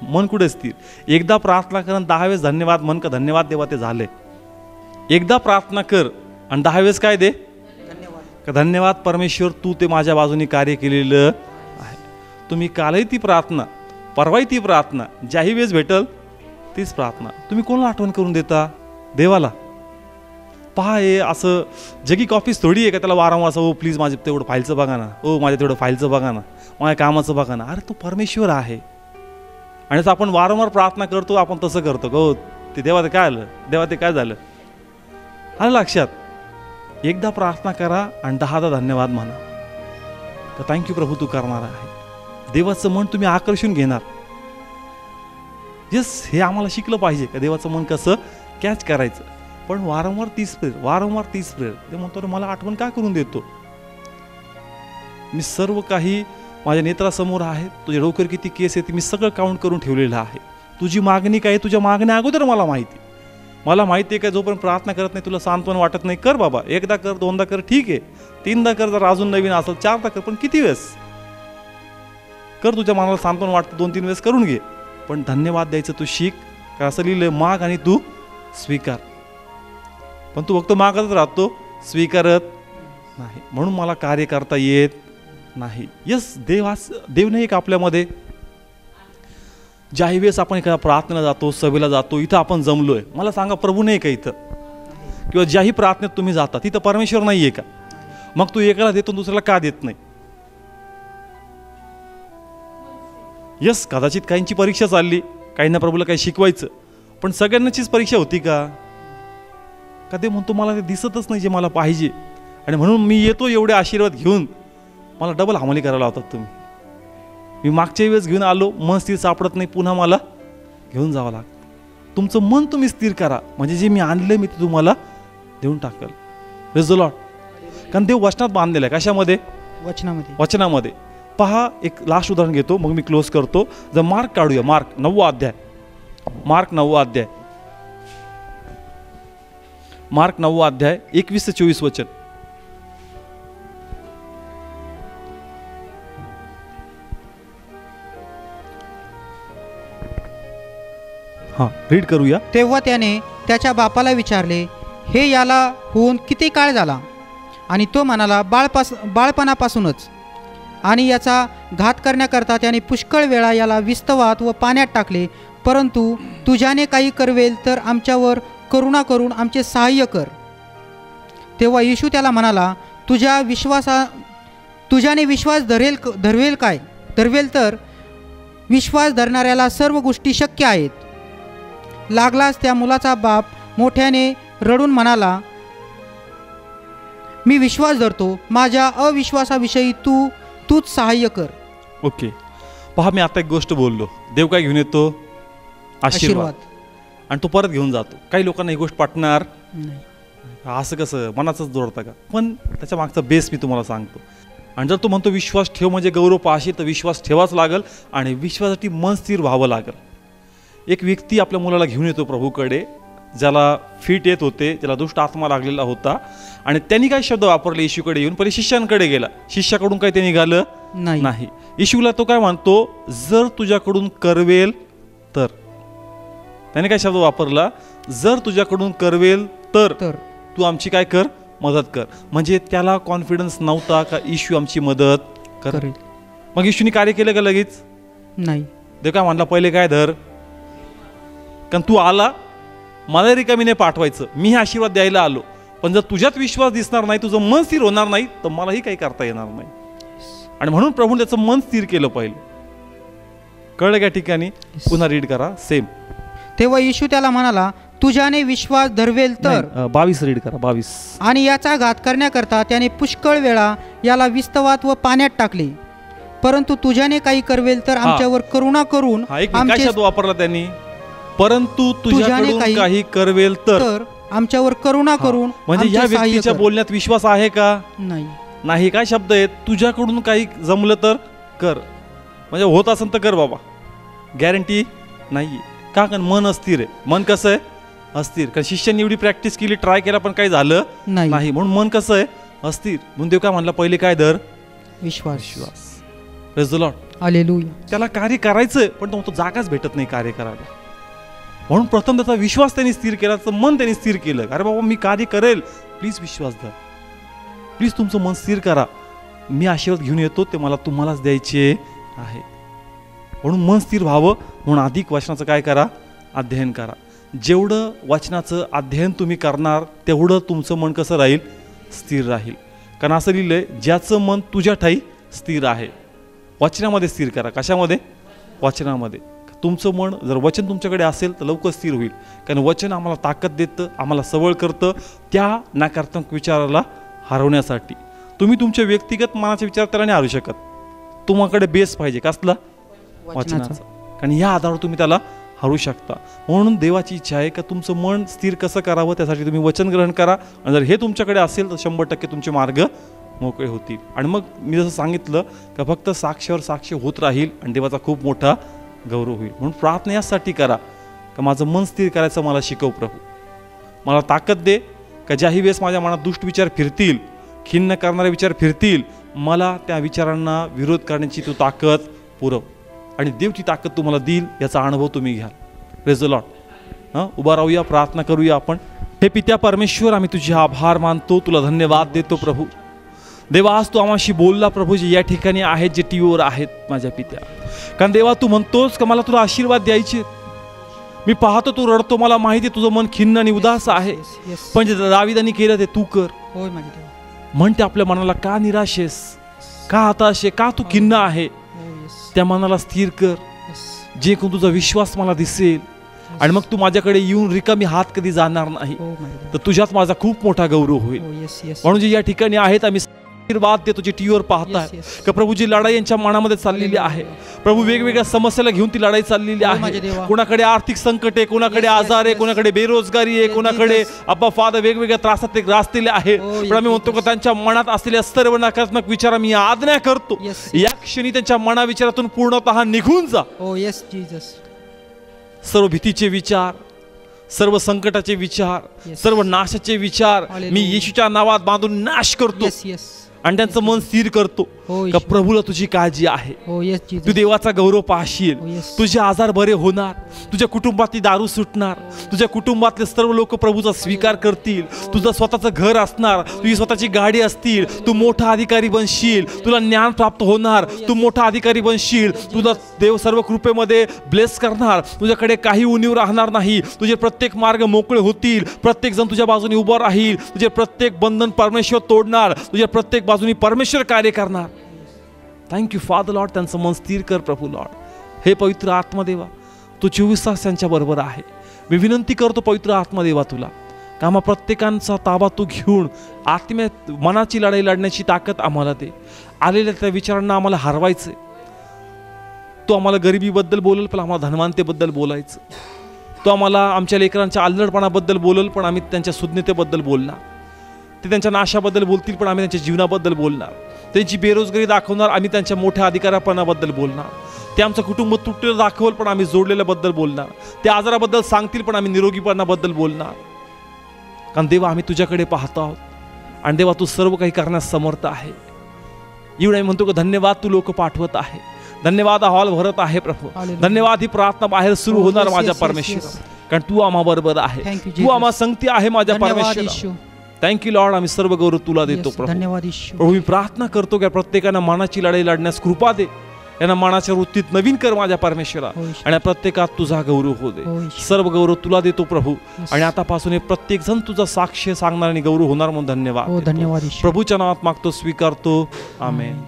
मन कुठे स्थिर? एकदा प्रार्थना कर आणि 10 वेळेस धन्यवाद म्हण का धन्यवाद देवा ते झाले. एकदा प्रार्थना कर आणि 10 वेळेस काय दे? का धन्यवाद परमेश्वर, तू ते माझ्या बाजूने कार्य केलेलं आहे. तुम्ही कालही ती प्रार्थना, परवाही ती प्रार्थना, ज्याही वेळेस भेटल तीच प्रार्थना. तुम्ही कोणाला आठवण करून देता? देवाला. पहा, हे असं जगिक ऑफिस थोडी आहे का त्याला वारंवार असं, ओ प्लीज माझे तेवढं फाईलचं बघा ना, ओ माझ्या तेवढं फाईलचं बघा ना, माझ्या कामाचं बघा ना. अरे तो परमेश्वर आहे. आणि जसं आपण वारंवार प्रार्थना करतो आपण तसं करतो गो, ते देवा ते काय आलं, देवा ते काय झालं. आलं लक्षात? एकदा प्रार्थना करा आणि 10दा धन्यवाद म्हणा. तर थँक्यू प्रभू, तू करणार आहे. देवाचं मन तुम्ही आकर्षून घेणार. येस, हे आम्हाला शिकलं पाहिजे का देवाचं मन कसं कॅच करायचं. पण वारंवार तीच प्रेर, वारंवार तीच प्रेर. ते म्हणतो मला आठवण का करून देतो? मी सर्व काही माझ्या नेत्रासमोर आहे. तुझ्या डोक्यावर किती केस आहे ते मी सगळं काउंट करून ठेवलेलं आहे. तुझी मागणी काय, तुझ्या मागण्या अगोदर मला माहिती. मला माहिती आहे का जोपर्यंत प्रार्थना करत नाही तुला सांत्वन वाटत नाही, कर बाबा. एकदा कर, 2दा कर, ठीक आहे. 3दा कर, जर अजून नवीन असेल 4दा कर, पण किती वेळेस कर. तुझ्या मनाला सांत्वन वाटतं 2-3 वेळेस करून घे. पण धन्यवाद द्यायचं तू शिक. का असं लिहिलं, माग आणि तू स्वीकार. पण तू फक्त मागत राहतो, स्वीकारत नाही. म्हणून मला कार्य करता येत नाही. यस, देव नाही का आपल्यामध्ये? ज्याही वेळेस आपण एखाद्या प्रार्थनेला जातो, सभेला जातो, इथं आपण जमलोय, मला सांगा प्रभू नाही का इथं? किंवा ज्याही प्रार्थनेत तुम्ही जाता तिथं परमेश्वर नाही आहे का? मग तू एकाला देतो दुसऱ्याला का देत नाही? यस, कदाचित काहींची परीक्षा चालली, काहींना प्रभूला काही शिकवायचं, पण सगळ्यांनाचीच परीक्षा होती का? का ते म्हणतो मला ते दिसतच नाही जे मला पाहिजे, आणि म्हणून मी येतो एवढे आशीर्वाद घेऊन, मला डबल हमाली करायला लावतात तुम्ही. मी मागच्या वेळेस घेऊन आलो, मन स्थिर सापडत नाही, पुन्हा मला घेऊन जावं लागतं. तुमचं मन तुम्ही स्थिर करा, म्हणजे जे मी आणलं मी ते तुम्हाला देऊन टाकल. Praise the Lord. कारण देव वचनात बांधलेलं आहे. कशामध्ये? वचनामध्ये. पहा, एक लास्ट उदाहरण घेतो, मग मी क्लोज करतो. जर मार्क काढूया, मार्क 9वा अध्याय, मार्क 9वा अध्याय, मार्क 9वा अध्याय 21 ते 24 वचन. हां, रीड करूया. तेव्हा त्याने त्याच्या बापाला विचारले, हे याला होऊन किती काळ झाला? आणि तो म्हणाला, बाळपणापासूनच. आणि याचा घात करण्याकरता त्याने पुष्कळ वेळा याला विस्तवात व पाण्यात टाकले. परंतु तुझ्याने काही करवेल तर आमच्यावर करुणा करून आमचे सहाय्य कर. तेव्हा येशू त्याला म्हणाला, तुझ्याने विश्वास धरवेल तर विश्वास धरणाऱ्याला सर्व गोष्टी शक्य आहेत. लागलाच त्या मुलाचा बाप मोठ्याने रडून म्हणाला, मी विश्वास धरतो, माझ्या अविश्वासाविषयी तूच सहाय्य कर. ओके, पहा, मी आता एक गोष्ट बोललो, देव काय घेऊन येतो? आशीर्वाद. आणि तो परत घेऊन जातो. काही लोकांना ही गोष्ट पटणार नाही. असं कसं, मनाचंच जोडतं का? पण त्याच्या मागचा बेस मी तुम्हाला सांगतो. आणि जर तो म्हणतो विश्वास ठेव म्हणजे गौरव पाहशील, तर विश्वास ठेवाच लागल, आणि विश्वासासाठी मन स्थिर व्हावं लागल. एक व्यक्ती आपल्या मुलाला घेऊन येतो प्रभूकडे, ज्याला फिट येत होते, ज्याला दुष्ट आत्मा लागलेला होता, आणि त्यांनी काय शब्द वापरले येशूकडे येऊन? पहिले शिष्यांकडे गेला, शिष्याकडून काही ते निघालं नाही. येशूला तो काय म्हणतो? जर तुझ्याकडून करवेल तर. त्याने काय शब्द वापरला? जर तुझ्याकडून करवेल तर तू आमची काय कर? मदत कर. म्हणजे त्याला कॉन्फिडन्स नव्हता का येशू आमची मदत करेल. मग येशूने कार्य केलं का लगेच? नाही. देव काय म्हणला? पहिले काय धर, कारण तू आला, मला रिकामीने पाठवायचं, मी हे आशीर्वाद द्यायला आलो, पण जर तुझ्यात विश्वास दिसणार नाही, तुझं मन स्थिर होणार नाही, तर मलाही काही करता येणार नाही. आणि म्हणून प्रभूने त्याचं मन स्थिर केलं पाहिजे. कळलं का ठिकाणी? पुन्हा रीड करा सेम. तेव्हा येशू त्याला म्हणाला, तुझ्याने विश्वास धरवेल तर. 22 रीड करा, 22. आणि याचा घात करण्याकरता त्याने पुष्कळ वेळा याला विस्तवात व पाण्यात टाकले. परंतु तुझ्याने काही करवेल तर आमच्यावर करुणा करून. काय शब्द वापरला त्यांनी? परंतु तुझ्याकडून काही करवेल तर आमच्यावर करुणा करून. म्हणजे या व्यक्तीच्या बोलण्यात विश्वास आहे का? नाही. काय शब्द आहे? तुझ्याकडून काही जमलं तर कर. म्हणजे होत असेल तर कर बाबा, गॅरंटी नाही. का? कारण मन अस्थिर आहे. मन कसं आहे? अस्थिर. कारण शिष्यांनी एवढी प्रॅक्टिस केली, ट्राय केला, पण काही झालं नाही. म्हणून मन कसं आहे? अस्थिर. म्हणून देव काय म्हणला? पहिले काय धर? विश्वास. Praise the Lord. हालेलुया. त्याला कार्य करायचंय, पण तो जागाच भेटत नाही कार्य करायला. म्हणून प्रथम त्याचा विश्वास त्यांनी स्थिर केला, त्याचं मन त्यांनी स्थिर केलं. अरे बाबा, मी कार्य करेल, प्लीज विश्वास धर, प्लीज तुमचं मन स्थिर करा, मी आशीर्वाद घेऊन येतो, ते मला तुम्हालाच द्यायचे आहे. म्हणून मन स्थिर व्हावं म्हणून अधिक वचनाचं काय करा? अध्ययन करा. जेवढं वचनाचं अध्ययन तुम्ही करणार, तेवढं तुमचं मन कसं राहील? स्थिर राहील. कारण असं लिहिलंय, ज्याचं मन तुझ्या ठाई स्थिर आहे. वचनामध्ये स्थिर करा. कशामध्ये? वचनामध्ये. तुमचं मन जर वचन तुमच्याकडे असेल तर लवकर स्थिर होईल. कारण वचन आम्हाला ताकद देतं, आम्हाला सबळ करतं त्या नकारात्मक विचाराला हरवण्यासाठी. तुम्ही तुमच्या व्यक्तिगत मनाचे विचार त्याला नाही हरवू शकत. तुम्हाकडे बेस पाहिजे. कसला? वचनाचा. कारण या आधारावर तुम्ही त्याला हरवू शकता. म्हणून देवाची इच्छा आहे का तुमचं मन स्थिर कसं करावं, त्यासाठी तुम्ही वचन ग्रहण करा. आणि जर हे तुमच्याकडे असेल तर 100% तुमचे मार्ग मोकळे होतील. आणि मग मी जसं सांगितलं का फक्त साक्षीवर साक्ष होत राहील आणि देवाचा खूप मोठा गौरव होईल. म्हणून प्रार्थना यासाठी करा का माझं मन स्थिर करायचं मला शिकव प्रभू. मला ताकद दे का ज्याही वेळेस माझ्या मनात दुष्ट विचार फिरतील, खिन्न करणारे विचार फिरतील, मला त्या विचारांना विरोध करण्याची तू ताकद पुरव. आणि देव ती ताकद तुम्हाला देईल, याचा अनुभव तुम्ही घ्याल. Praise the Lord. उभा राहूया, प्रार्थना करूया आपण. हे पित्या परमेश्वर, आम्ही तुझे आभार मानतो, तुला धन्यवाद देतो प्रभू. देवा, आज तू आम्हाशी बोलला प्रभू, जे या ठिकाणी आहेत, जे टीव्हीवर आहेत माझ्या पित्या. कारण देवा, तू म्हणतोस का मला तुला आशीर्वाद द्यायचे. मी पाहतो तू रडतो, मला माहिती आहे तुझं मन खिन्न आणि उदास आहे. पण जे दाविदाने केलं ते तू कर. म्हणते आपल्या मनाला का निराश आहेस, का हताश आहे, का तू खिन्न आहे, त्या मनाला स्थिर कर. जे कोण तुझा विश्वास मला दिसेल आणि मग तू माझ्याकडे येऊन रिकामी हात कधी जाणार नाही, तर तुझ्यात माझा खूप मोठा गौरव होईल. म्हणून जे या ठिकाणी आहेत आम्ही आशीर्वाद देतो जे टीव्हीवर पाहतात का प्रभू जी लढाई यांच्या मनामध्ये चाललेली आहे प्रभू, वेगवेगळ्या समस्याला घेऊन ती लढाई चाललेली आहे. कोणाकडे आर्थिक संकट आहे, कोणाकडे आजार आहे, कोणाकडे बेरोजगारी आहे, कोणाकडे अब्बा फादर वेगवेगळ्या त्रासात ते ग्रासलेले आहे. पण आम्ही म्हणतो की त्यांच्या मनात असलेल्या सर्व नकारात्मक विचार मी आज्ञा करतो या क्षणी त्यांच्या मना विचारातून पूर्णतः निघून जा. सर्व भीतीचे विचार, सर्व संकटाचे विचार, सर्व नाशाचे विचार मी येशूच्या नावात बांधून नाश करतो आणि त्यांचं मन स्थिर करतो का प्रभूला तुझी काळजी आहे. तू देवाचा गौरव पाहशील, तुझे आजार बरे होणार, तुझ्या कुटुंबातली दारू सुटणार, तुझ्या कुटुंबातले सर्व लोक प्रभूचा स्वीकार करतील, तुझं स्वतःचं घर असणार, तुझी स्वतःची गाडी असतील, तू मोठा अधिकारी बनशील, तुला ज्ञान प्राप्त होणार, तू मोठा अधिकारी बनशील, तुझा देव सर्व कृपेमध्ये ब्लेस करणार, तुझ्याकडे काही उणीव राहणार नाही, तुझे प्रत्येक मार्ग मोकळे होतील, प्रत्येक जण तुझ्या बाजूने उभं राहील, तुझे प्रत्येक बंधन परमेश्वर तोडणार, तुझ्या प्रत्येक बाजूने परमेश्वर कार्य करणार. थँक्यू फादर लॉर्ड, त्यांचं मन स्थिर कर प्रभू लॉर्ड. हे पवित्र आत्मदेवा, तू 24 तास त्यांच्या बरोबर आहे. मी विनंती करतो पवित्र आत्मदेवा तुला का आम्हा प्रत्येकांचा ताबा तू घेऊन आत्म्यात मनाची लढाई लढण्याची ताकद आम्हाला दे. आलेल्या त्या विचारांना आम्हाला हरवायचं. तू आम्हाला गरिबीबद्दल बोलल पण आम्हाला धनवानतेबद्दल बोलायचं. तू आम्हाला आमच्या लेकरांच्या अल्लडपणाबद्दल बोलल पण आम्ही त्यांच्या सुज्ञतेबद्दल बोलणार. ते त्यांच्या नाशाबद्दल बोलतील पण आम्ही त्यांच्या जीवनाबद्दल बोलणार. त्यांची बेरोजगारी दाखवणार, आम्ही त्यांच्या मोठ्या अधिकारापणाबद्दल बोलणार. ते आमचं कुटुंब तुटलेलं दाखवल पण आम्ही जोडलेल्याबद्दल बोलणार. ते आजाराबद्दल सांगतील पण आम्ही निरोगीपणाबद्दल बोलणार. कारण देवा आम्ही तुझ्याकडे पाहतो आहोत आणि देवा तू सर्व काही करण्यास समर्थ आहे. एवढं म्हणतो की धन्यवाद, तू लोक पाठवत आहे, धन्यवाद हॉल भरत आहे प्रभू, धन्यवाद ही प्रार्थना बाहेर सुरू होणार माझ्या परमेश्वर, कारण तू आम्हा बरोबर आहे, तू आम्हा संगती आहे माझ्या परमेश्वर. थँक्यू लॉर्ड, आम्ही सर्व गौरव तुला देतो प्रभू. प्रभू मी प्रार्थना करतो की प्रत्येकानं मनाची लढाई लढण्यास कृपा दे, यांना मनाच्या वृत्तीत नवीन कर माझ्या परमेश्वरा, आणि प्रत्येकात तुझा गौरव हो दे. सर्व गौरव तुला देतो प्रभू, आणि आतापासून हे प्रत्येक जण तुझा साक्ष सांगणार आणि गौरव होणार म्हणून धन्यवाद. धन्यवाद प्रभूच्या नावात मागतो, स्वीकारतो. आमेन.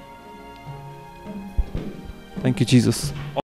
Thank you Jesus.